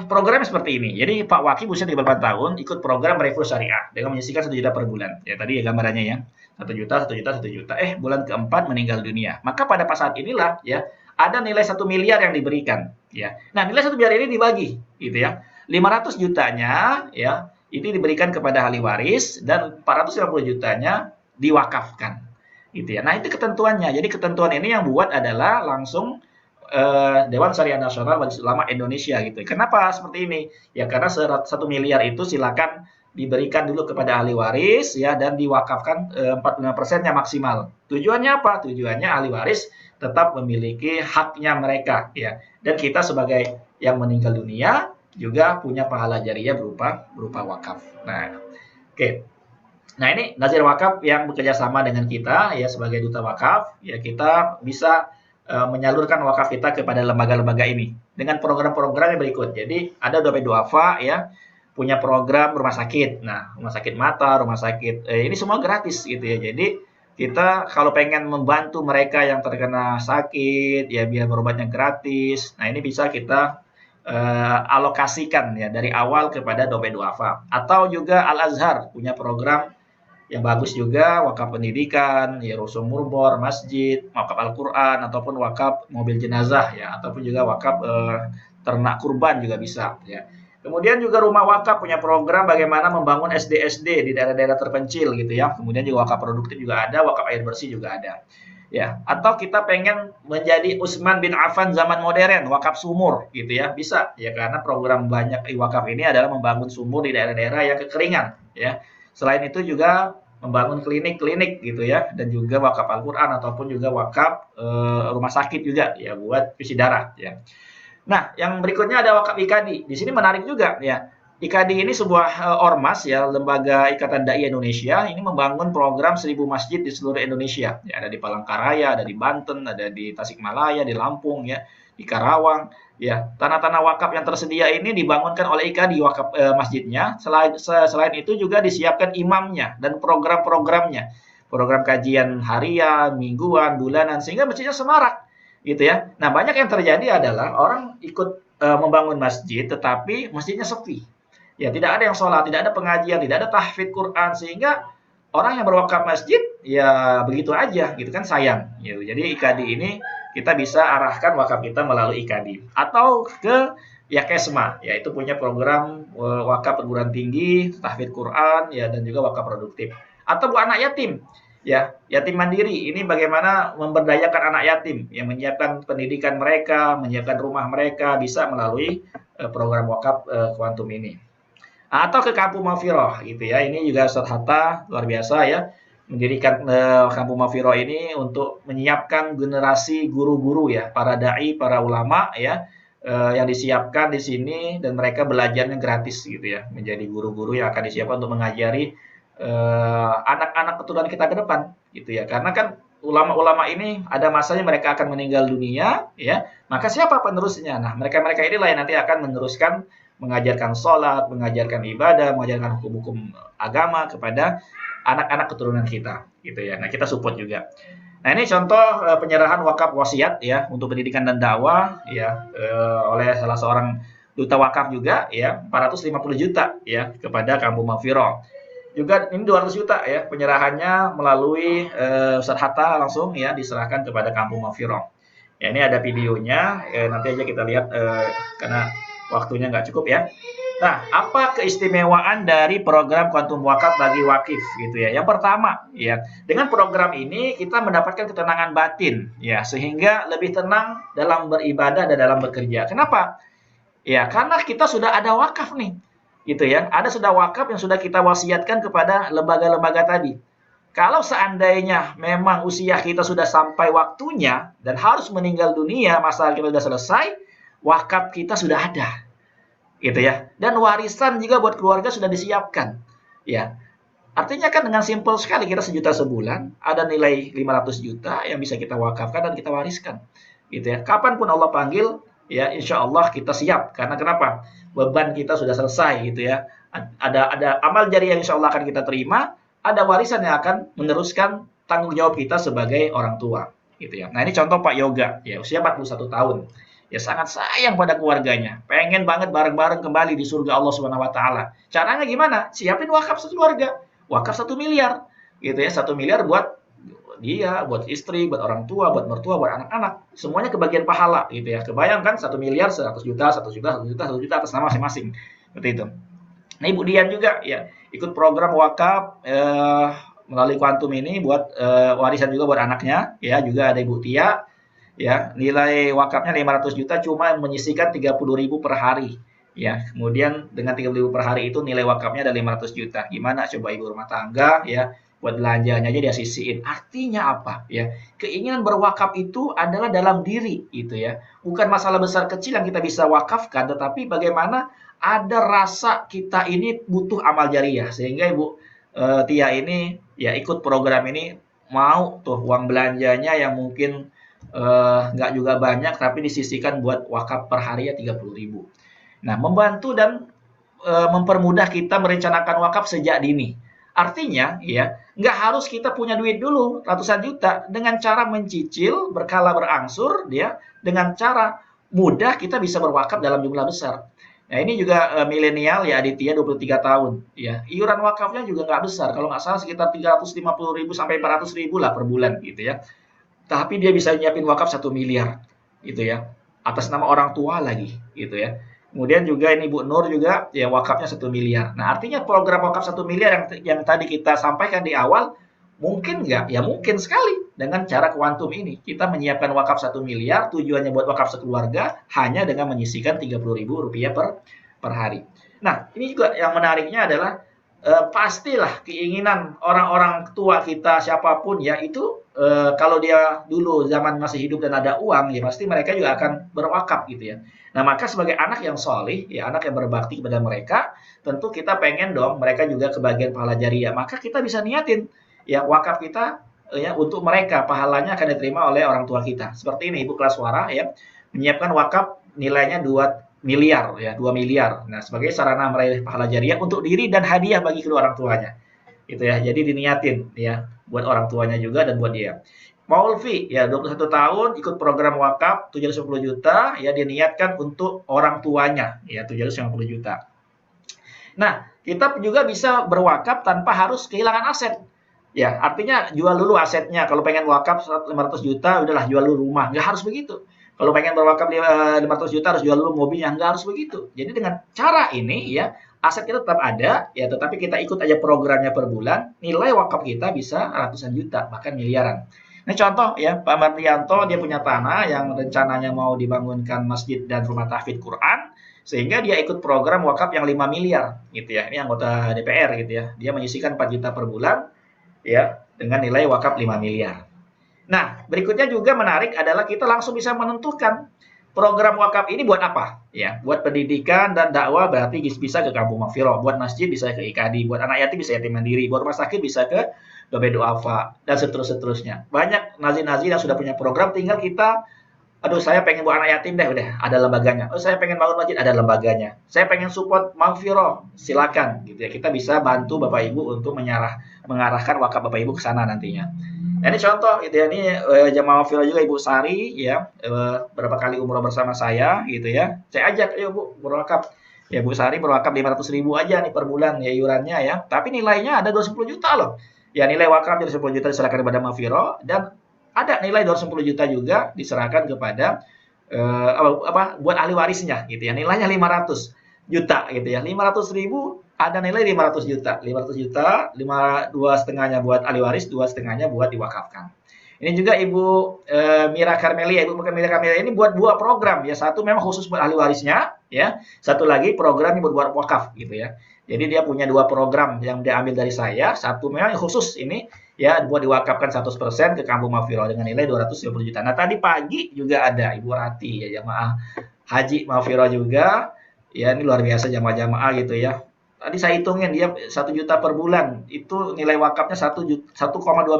program seperti ini. Jadi Pak Waki usia 38 tahun ikut program Revolusi Syariah dengan menyisihkan 1 juta per bulan. Ya tadi ya gambarannya ya. 1 juta, 1 juta, 1 juta. Bulan keempat meninggal dunia. Maka pada saat inilah ya ada nilai 1 miliar yang diberikan ya. Nah, nilai 1 miliar ini dibagi gitu ya. 500 jutanya ya itu diberikan kepada ahli waris dan 450 jutanya diwakafkan. Gitu ya. Nah, itu ketentuannya. Jadi ketentuan ini yang buat adalah langsung Dewan Syariah Nasional Majelis Ulama Indonesia gitu. Kenapa seperti ini? Ya karena 1 miliar itu silakan diberikan dulu kepada ahli waris ya dan diwakafkan 45%-nya maksimal. Tujuannya apa? Tujuannya ahli waris tetap memiliki haknya mereka ya. Dan kita sebagai yang meninggal dunia juga punya pahala jariah berupa wakaf. Nah, oke. Nah, ini nazir wakaf yang bekerja sama dengan kita ya sebagai duta wakaf, ya kita bisa menyalurkan wakaf kita kepada lembaga-lembaga ini dengan program-program yang berikut. Jadi ada Domain Duafa ya punya program rumah sakit. Nah, rumah sakit mata, rumah sakit ini semua gratis gitu ya. Jadi kita kalau pengen membantu mereka yang terkena sakit ya biar berobatnya gratis. Nah, ini bisa kita alokasikan ya dari awal kepada Domain Duafa. Atau juga Al Azhar punya program yang bagus juga, wakaf pendidikan, ya rusum murbor, masjid, wakaf Al-Quran, ataupun wakaf mobil jenazah, ya, ataupun juga wakaf ternak kurban juga bisa. Ya. Kemudian juga rumah wakaf punya program bagaimana membangun SD-SD di daerah-daerah terpencil gitu ya. Kemudian juga wakaf produktif juga ada, wakaf air bersih juga ada. Ya, atau kita pengen menjadi Utsman bin Affan zaman modern, wakaf sumur gitu ya, bisa ya karena program banyak wakaf ini adalah membangun sumur di daerah-daerah yang kekeringan ya. Selain itu juga membangun klinik-klinik gitu ya dan juga wakaf Al-Qur'an ataupun juga wakaf rumah sakit juga ya buat cuci darah ya. Nah, yang berikutnya ada wakaf IKADI. Di sini menarik juga ya. IKADI ini sebuah ormas ya, lembaga Ikatan Dai Indonesia, ini membangun program 1000 masjid di seluruh Indonesia. Ya, ada di Palangkaraya, ada di Banten, ada di Tasikmalaya, di Lampung ya, di Karawang. Ya, tanah-tanah wakaf yang tersedia ini dibangunkan oleh IKADI wakaf masjidnya. Selain itu juga disiapkan imamnya dan program-programnya. Program kajian harian, mingguan, bulanan sehingga masjidnya semarak gitu ya. Nah, banyak yang terjadi adalah orang ikut membangun masjid tetapi masjidnya sepi. Ya, tidak ada yang sholat, tidak ada pengajian, tidak ada tahfidz Quran sehingga orang yang berwakaf masjid ya begitu aja gitu kan sayang. Ya, jadi IKADI ini kita bisa arahkan wakaf kita melalui IKADI atau ke Yakesma, yaitu punya program wakaf perguruan tinggi, tahfidz Quran ya dan juga wakaf produktif. Atau buat anak yatim. Ya, yatim mandiri ini bagaimana memberdayakan anak yatim, yang menyiapkan pendidikan mereka, menyiapkan rumah mereka bisa melalui program wakaf kuantum ini. Atau ke Kampung Mafiroh gitu ya. Ini juga Ustaz Hatta luar biasa ya, mendirikan Kampung Mafiroh ini untuk menyiapkan generasi guru-guru ya, para dai, para ulama ya, yang disiapkan di sini dan mereka belajarnya gratis gitu ya, menjadi guru-guru yang akan disiapkan untuk mengajari anak-anak keturunan kita ke depan gitu ya. Karena kan ulama-ulama ini ada masanya mereka akan meninggal dunia ya, maka siapa penerusnya? Nah, mereka-mereka inilah yang nanti akan meneruskan mengajarkan sholat, mengajarkan ibadah, mengajarkan hukum-hukum agama kepada anak-anak keturunan kita gitu ya. Nah, kita support juga. Nah, ini contoh penyerahan wakaf wasiat ya untuk pendidikan dan dakwah ya oleh salah seorang duta wakaf juga ya, 450 juta ya kepada Kampung Mafiroh. Juga ini 200 juta ya penyerahannya melalui Ustaz Hatta langsung ya diserahkan kepada Kampung Mafiroh. Ya, ini ada videonya, nanti aja kita lihat karena waktunya nggak cukup ya. Nah, apa keistimewaan dari program Quantum Wakaf bagi wakif gitu ya? Yang pertama, ya, dengan program ini kita mendapatkan ketenangan batin, ya, sehingga lebih tenang dalam beribadah dan dalam bekerja. Kenapa? Ya, karena kita sudah ada wakaf nih, gitu ya. Ada sudah wakaf yang sudah kita wasiatkan kepada lembaga-lembaga tadi. Kalau seandainya memang usia kita sudah sampai waktunya dan harus meninggal dunia, masalah kita sudah selesai, wakaf kita sudah ada gitu ya. Dan warisan juga buat keluarga sudah disiapkan. Ya. Artinya kan dengan simpel sekali kita 1 juta sebulan, ada nilai 500 juta yang bisa kita wakafkan dan kita wariskan. Gitu ya. Kapanpun Allah panggil, ya insya Allah kita siap. Karena kenapa? Beban kita sudah selesai gitu ya. Ada amal jariah yang insya Allah akan kita terima, ada warisan yang akan meneruskan tanggung jawab kita sebagai orang tua. Gitu ya. Nah ini contoh Pak Yoga, ya usia 41 tahun. Ya sangat sayang pada keluarganya, pengen banget bareng-bareng kembali di surga Allah Subhanahu wa taala. Caranya gimana? Siapin wakaf satu keluarga. Wakaf 1 miliar. Gitu ya, 1 miliar buat dia, buat istri, buat orang tua, buat mertua, buat anak-anak. Semuanya kebagian pahala gitu ya. Kebayangkan 1 miliar, 100 juta, 1 juta, 1 juta, 1 juta atas nama masing-masing. Seperti itu. Nah, Ibu Dian juga ya ikut program wakaf melalui Quantum ini buat warisan juga buat anaknya ya, juga ada Ibu Tia ya, nilai wakafnya 500 juta cuma menyisihkan 30.000 per hari. Ya, kemudian dengan 30.000 per hari itu nilai wakafnya ada 500 juta. Gimana coba ibu rumah tangga ya, buat belanjanya aja dia sisihin. Artinya apa ya? Keinginan berwakaf itu adalah dalam diri gitu ya. Bukan masalah besar kecil yang kita bisa wakafkan, tetapi bagaimana ada rasa kita ini butuh amal jariah sehingga Ibu Tia ini ya ikut program ini, mau tuh uang belanjanya yang mungkin nggak juga banyak tapi disisihkan buat wakaf per hari ya 30.000. Nah, membantu dan mempermudah kita merencanakan wakaf sejak dini. Artinya ya nggak harus kita punya duit dulu ratusan juta, dengan cara mencicil berkala berangsur dia, dengan cara mudah kita bisa berwakaf dalam jumlah besar. Nah ini juga milenial ya Aditya 23 tahun ya, iuran wakafnya juga nggak besar, kalau nggak salah sekitar 350.000 sampai 400.000 lah per bulan gitu ya. Tapi dia bisa nyiapin wakaf 1 miliar gitu ya, atas nama orang tua lagi gitu ya. Kemudian juga ini Bu Nur juga ya wakafnya 1 miliar. Nah artinya program wakaf 1 miliar yang tadi kita sampaikan di awal, mungkin nggak? Ya mungkin sekali dengan cara kuantum ini. Kita menyiapkan wakaf 1 miliar, tujuannya buat wakaf sekeluarga hanya dengan menyisihkan 30.000 rupiah per hari. Nah ini juga yang menariknya adalah pastilah keinginan orang-orang tua kita siapapun ya itu kalau dia dulu zaman masih hidup dan ada uang ya pasti mereka juga akan berwakaf gitu ya. Nah maka sebagai anak yang solih ya, anak yang berbakti kepada mereka, tentu kita pengen dong mereka juga kebagian pahala jariah. Maka kita bisa niatin ya wakaf kita ya untuk mereka, pahalanya akan diterima oleh orang tua kita. Seperti ini Ibu kelas suara ya, menyiapkan wakaf nilainya 2 miliar ya, 2 miliar. Nah, sebagai sarana meraih pahala jariah untuk diri dan hadiah bagi kedua orang tuanya. Gitu ya. Jadi diniatin ya buat orang tuanya juga dan buat dia. Maulvi ya 21 tahun ikut program wakaf 710 juta ya, diniatkan untuk orang tuanya ya 750 juta. Nah, kita juga bisa berwakaf tanpa harus kehilangan aset. Ya, artinya jual dulu asetnya. Kalau pengen wakaf 500 juta, udahlah jual dulu rumah. Nggak harus begitu. Kalau pengen berwakaf 500 juta harus jual dulu mobilnya, nggak harus begitu. Jadi dengan cara ini ya, Aset kita tetap ada, ya, tetapi kita ikut aja programnya per bulan, nilai wakaf kita bisa ratusan juta, bahkan miliaran. Ini contoh ya, Pak Mardianto dia punya tanah yang rencananya mau dibangunkan masjid dan rumah tahfidz Quran, sehingga dia ikut program wakaf yang 5 miliar gitu ya. Ini anggota DPR gitu ya. Dia menyisihkan 4 juta per bulan ya dengan nilai wakaf 5 miliar. Nah, berikutnya juga menarik adalah kita langsung bisa menentukan program wakaf ini buat apa? Ya, buat pendidikan dan dakwah berarti bisa ke Kampung Maghfirah, buat masjid bisa ke IKADI, buat anak yatim bisa yatim mandiri, buat rumah sakit bisa ke Dobe Duafa dan seterusnya. Banyak nazi-nazi yang sudah punya program, tinggal kita aduh saya pengen buat anak yatim deh, udah ada lembaganya. Oh saya pengen bangun masjid, ada lembaganya. Saya pengen support Maghfirah, silakan gitu ya. Kita bisa bantu Bapak Ibu untuk mengarahkan wakaf Bapak Ibu ke sana nantinya. Nah, ini contoh gitu ya, ini jamaah Maghfirah juga Ibu Sari ya, berapa kali umroh bersama saya gitu ya. Saya ajak, ayo Bu, berwakaf. Ya Bu Sari berwakaf 500.000 aja nih per bulan ya iurannya ya. Tapi nilainya ada 210 juta loh. Ya nilai wakaf jadi 10 juta diserahkan kepada Maghfirah dan ada nilai 210 juta juga diserahkan kepada buat ahli warisnya gitu ya. Nilainya 500 juta gitu ya. 500.000 ada nilai 500 juta. 500 juta, dua setengahnya buat ahli waris, dua setengahnya buat diwakafkan. Ini juga Ibu Mira Karmelia, Ibu Mira Karmelia ini buat dua program ya. Satu memang khusus buat ahli warisnya ya. Satu lagi program yang buat wakaf gitu ya. Jadi dia punya dua program yang diambil dari saya. Satu memang khusus ini ya buat diwakafkan 100% ke Kampung Maghfirah dengan nilai 250 juta. Nah tadi pagi juga ada Ibu Rati ya jamaah Haji Maghfirah juga. Ya ini luar biasa jamaah-jamaah gitu ya. Tadi saya hitungin dia 1 juta per bulan. Itu nilai wakafnya 1,2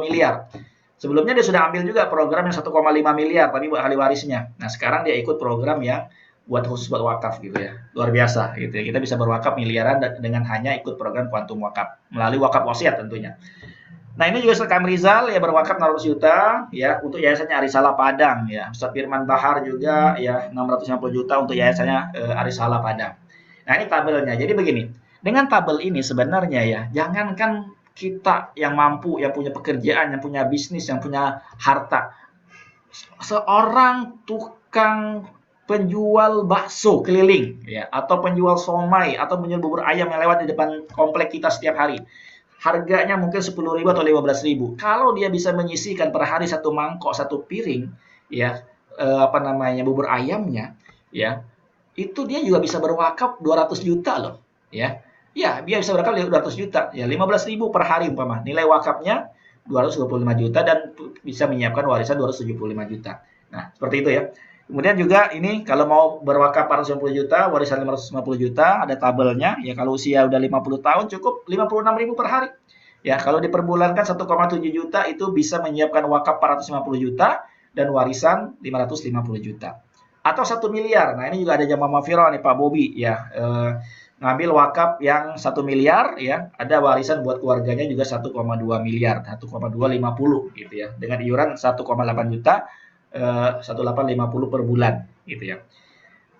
miliar. Sebelumnya dia sudah ambil juga program yang 1,5 miliar tapi buat ahli warisnya. Nah sekarang dia ikut program yang buat khusus buat wakaf gitu ya. Luar biasa gitu ya. Kita bisa berwakaf miliaran dengan hanya ikut program kuantum wakaf melalui wakaf wasiat tentunya. Nah, ini juga Ustaz Kamrizal ya berwakaf 600 juta ya untuk yayasannya Arisalah Padang ya. Ustaz Firman Bahar juga ya 650 juta untuk yayasannya Arisalah Padang. Nah, ini tabelnya. Jadi begini, dengan tabel ini sebenarnya ya, jangankan kita yang mampu, yang punya pekerjaan, yang punya bisnis, yang punya harta. Seorang tukang penjual bakso keliling ya atau penjual somai atau penjual bubur ayam yang lewat di depan komplek kita setiap hari. Harganya mungkin 10.000 atau 15.000. Kalau dia bisa menyisihkan per hari satu mangkok, satu piring ya bubur ayamnya ya. Itu dia juga bisa berwakaf 200 juta loh ya. Ya, dia bisa berwakaf 200 juta ya 15.000 per hari umpama. Nilai wakafnya 225 juta dan bisa menyiapkan warisan 275 juta. Nah, seperti itu ya. Kemudian juga ini kalau mau berwakaf 450 juta, warisan 550 juta, ada tabelnya. Ya kalau usia udah 50 tahun cukup 56.000 per hari. Ya kalau diperbulankan 1,7 juta itu bisa menyiapkan wakaf 450 juta dan warisan 550 juta. Atau 1 miliar. Nah ini juga ada jamaah Maghfirah nih Pak Bobi ya. Ngambil wakaf yang 1 miliar ya, ada warisan buat keluarganya juga 1,2 miliar, 1,250 gitu ya. Dengan iuran 1,8 juta 1850 per bulan gitu ya.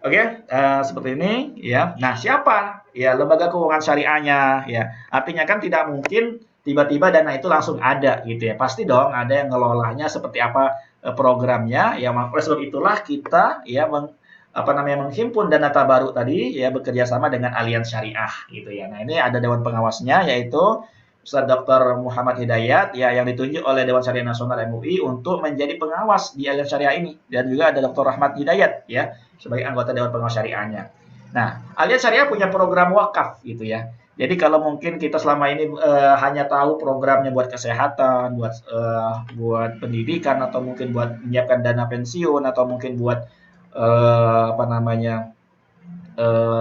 Oke, seperti ini ya. Nah, siapa ya lembaga keuangan syariahnya ya. Artinya kan tidak mungkin tiba-tiba dana itu langsung ada gitu ya. Pasti dong ada yang ngelolanya seperti apa programnya ya. Oleh sebab itulah kita ya menghimpun dana tabaruk tadi ya bekerja sama dengan Aliansi Syariah gitu ya. Nah, ini ada dewan pengawasnya yaitu Ustaz Dr. Muhammad Hidayat ya yang ditunjuk oleh Dewan Syariah Nasional MUI untuk menjadi pengawas di Aliansi Syariah ini dan juga ada Dr. Rahmat Hidayat ya sebagai anggota Dewan Pengawas Syariahnya. Nah, Aliansi Syariah punya program wakaf gitu ya. Jadi kalau mungkin kita selama ini hanya tahu programnya buat kesehatan, buat pendidikan atau mungkin buat menyiapkan dana pensiun atau mungkin buat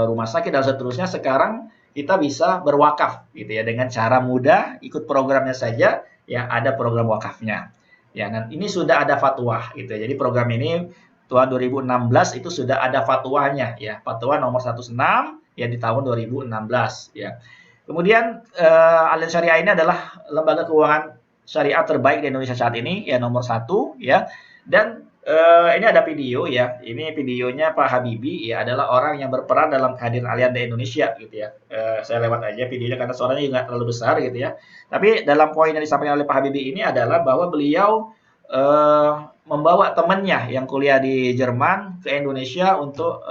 rumah sakit dan seterusnya, sekarang kita bisa berwakaf gitu ya dengan cara mudah, ikut programnya saja ya ada program wakafnya. Ya, dan ini sudah ada fatwa gitu ya. Jadi program ini tahun 2016 itu sudah ada fatwanya ya. Fatwa nomor 16 ya di tahun 2016 ya. Kemudian Aliansi Syariah ini adalah lembaga keuangan syariah terbaik di Indonesia saat ini ya nomor 1 ya. Dan ini ada video ya. Ini videonya Pak Habibie ya adalah orang yang berperan dalam kehadiran Aliansi di Indonesia gitu ya. Saya lewat aja videonya karena suaranya nggak terlalu besar gitu ya. Tapi dalam poin yang disampaikan oleh Pak Habibie ini adalah bahwa beliau membawa temannya yang kuliah di Jerman ke Indonesia untuk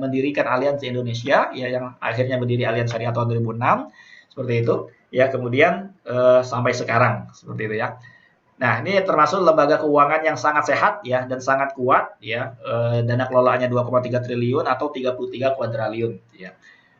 mendirikan aliansi Indonesia ya, yang akhirnya berdiri Aliansi Syariah tahun 2006 seperti itu ya, kemudian sampai sekarang seperti itu ya. Nah, ini termasuk lembaga keuangan yang sangat sehat ya dan sangat kuat ya. Dana kelolaannya 2,3 triliun atau 33 kuadriliun ya.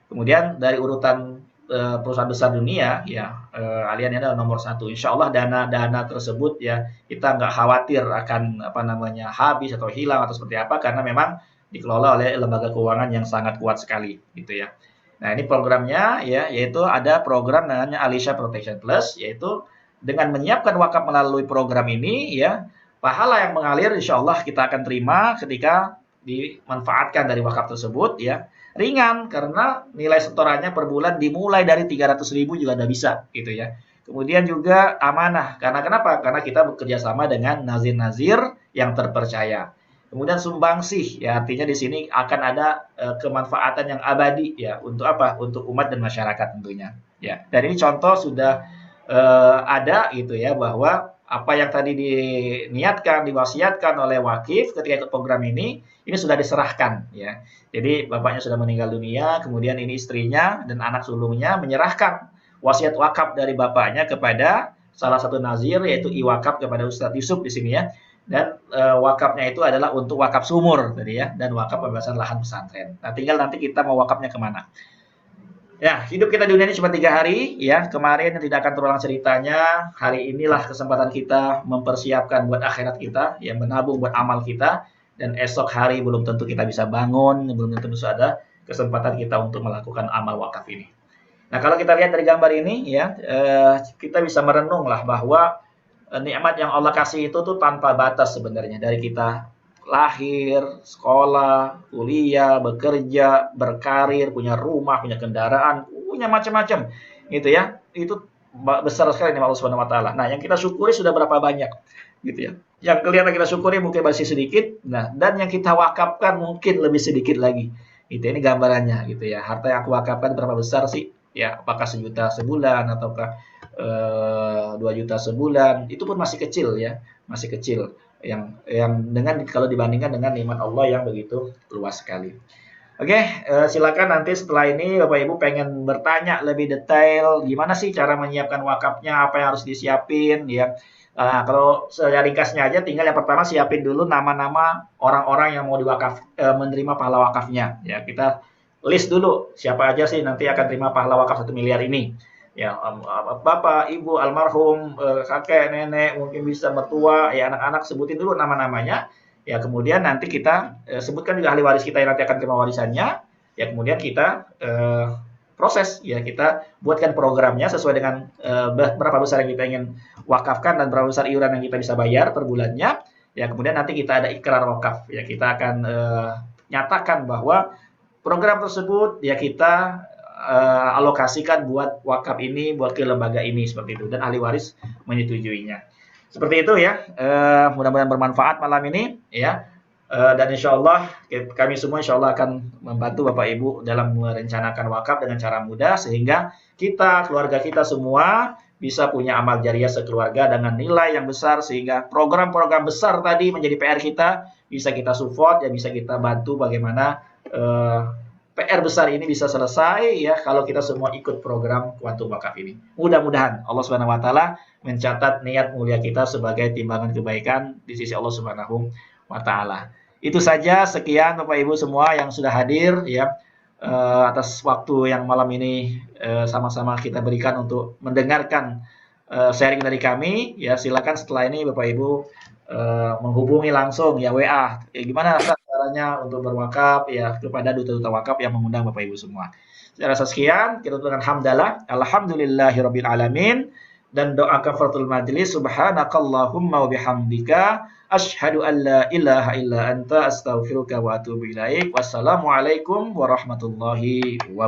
Kemudian dari urutan perusahaan besar dunia ya, Allianz adalah nomor satu. Insya Allah dana tersebut ya kita nggak khawatir akan apa namanya habis atau hilang atau seperti apa, karena memang dikelola oleh lembaga keuangan yang sangat kuat sekali gitu ya. Nah, ini programnya ya, yaitu ada program namanya Alisha Protection Plus, yaitu dengan menyiapkan wakaf melalui program ini ya, pahala yang mengalir insya Allah kita akan terima ketika dimanfaatkan dari wakaf tersebut ya. Ringan karena nilai setorannya per bulan dimulai dari 300.000 juga udah bisa gitu ya. Kemudian juga amanah, karena kenapa? Karena kita bekerja sama dengan nazir-nazir yang terpercaya. Kemudian sumbangsih ya, artinya di sini akan ada kemanfaatan yang abadi ya, untuk apa? Untuk umat dan masyarakat tentunya ya. Dan ini contoh sudah ada gitu ya, bahwa apa yang tadi diniatkan, diwasiatkan oleh wakif ketika ikut program ini sudah diserahkan ya. Jadi bapaknya sudah meninggal dunia, kemudian ini istrinya dan anak sulungnya menyerahkan wasiat wakaf dari bapaknya kepada salah satu nazir, yaitu iwakaf kepada Ustadz Yusuf di sini ya. Dan wakafnya itu adalah untuk wakaf sumur tadi ya, dan wakaf pembebasan lahan pesantren. Nah, tinggal nanti kita mau wakafnya kemana. Ya, hidup kita di dunia ini cuma 3 hari ya. Kemarin yang tidak akan terulang ceritanya. Hari inilah kesempatan kita mempersiapkan buat akhirat kita, yang menabung buat amal kita. Dan esok hari belum tentu kita bisa bangun, belum tentu bisa ada kesempatan kita untuk melakukan amal wakaf ini. Nah, kalau kita lihat dari gambar ini ya, kita bisa merenung lah bahwa nikmat yang Allah kasih itu tuh tanpa batas sebenarnya. Dari kita lahir, sekolah, kuliah, bekerja, berkarir, punya rumah, punya kendaraan, punya macam-macam, gitu ya. Itu besar sekali nikmat Allah Subhanahu wa taala. Nah, yang kita syukuri sudah berapa banyak, gitu ya. Yang kelihatan kita syukuri mungkin masih sedikit, nah, dan yang kita wakafkan mungkin lebih sedikit lagi. Itu ini gambarannya, gitu ya. Harta yang aku wakafkan berapa besar sih? Ya, apakah 1 juta sebulan ataukah 2 juta sebulan? Itu pun masih kecil ya, masih kecil. Yang dengan kalau dibandingkan dengan nikmat Allah yang begitu luas sekali. Oke, silakan nanti setelah ini Bapak Ibu pengen bertanya lebih detail gimana sih cara menyiapkan wakafnya, apa yang harus disiapin ya. Kalau secara ringkasnya aja, tinggal yang pertama siapin dulu nama-nama orang-orang yang mau diwakaf, menerima pahala wakafnya ya. Kita list dulu siapa aja sih nanti akan terima pahala wakaf 1 miliar ini. Ya, bapak, ibu, almarhum, kakek, nenek, mungkin bisa mertua, ya anak-anak, sebutin dulu nama-namanya. Ya, kemudian nanti kita sebutkan juga ahli waris kita yang nanti akan terima warisannya. Ya, kemudian kita proses, ya kita buatkan programnya sesuai dengan berapa besar yang kita ingin wakafkan dan berapa besar iuran yang kita bisa bayar per bulannya. Ya, kemudian nanti kita ada ikrar wakaf. Ya, kita akan nyatakan bahwa program tersebut ya kita alokasikan buat wakaf ini, buat ke lembaga ini, seperti itu, dan ahli waris menyetujuinya. Seperti itu ya. Mudah-mudahan bermanfaat malam ini ya. Dan insya Allah kami semua insya Allah akan membantu Bapak Ibu dalam merencanakan wakaf dengan cara mudah, sehingga kita, keluarga kita semua bisa punya amal jariah sekeluarga dengan nilai yang besar, sehingga program-program besar tadi menjadi PR kita bisa kita support ya, bisa kita bantu bagaimana PR besar ini bisa selesai ya kalau kita semua ikut program Quantum Wakaf ini. Mudah-mudahan Allah Subhanahu wa taala mencatat niat mulia kita sebagai timbangan kebaikan di sisi Allah Subhanahu wa taala. Itu saja, sekian Bapak Ibu semua yang sudah hadir ya, atas waktu yang malam ini sama-sama kita berikan untuk mendengarkan sharing dari kami ya. Silakan setelah ini Bapak Ibu menghubungi langsung ya WA. Gimana caranya untuk berwakaf ya kepada duta-duta wakaf yang mengundang Bapak Ibu semua. Saya rasa sekian, kita tutup dengan hamdalah, alhamdulillahirabbil alamin, dan doa kafaratul majlis, subhanakallahumma wa bihamdika asyhadu an la ilaha illa anta astaghfiruka wa atubu ilaik. Wassalamualaikum warahmatullahi wabarakatuh.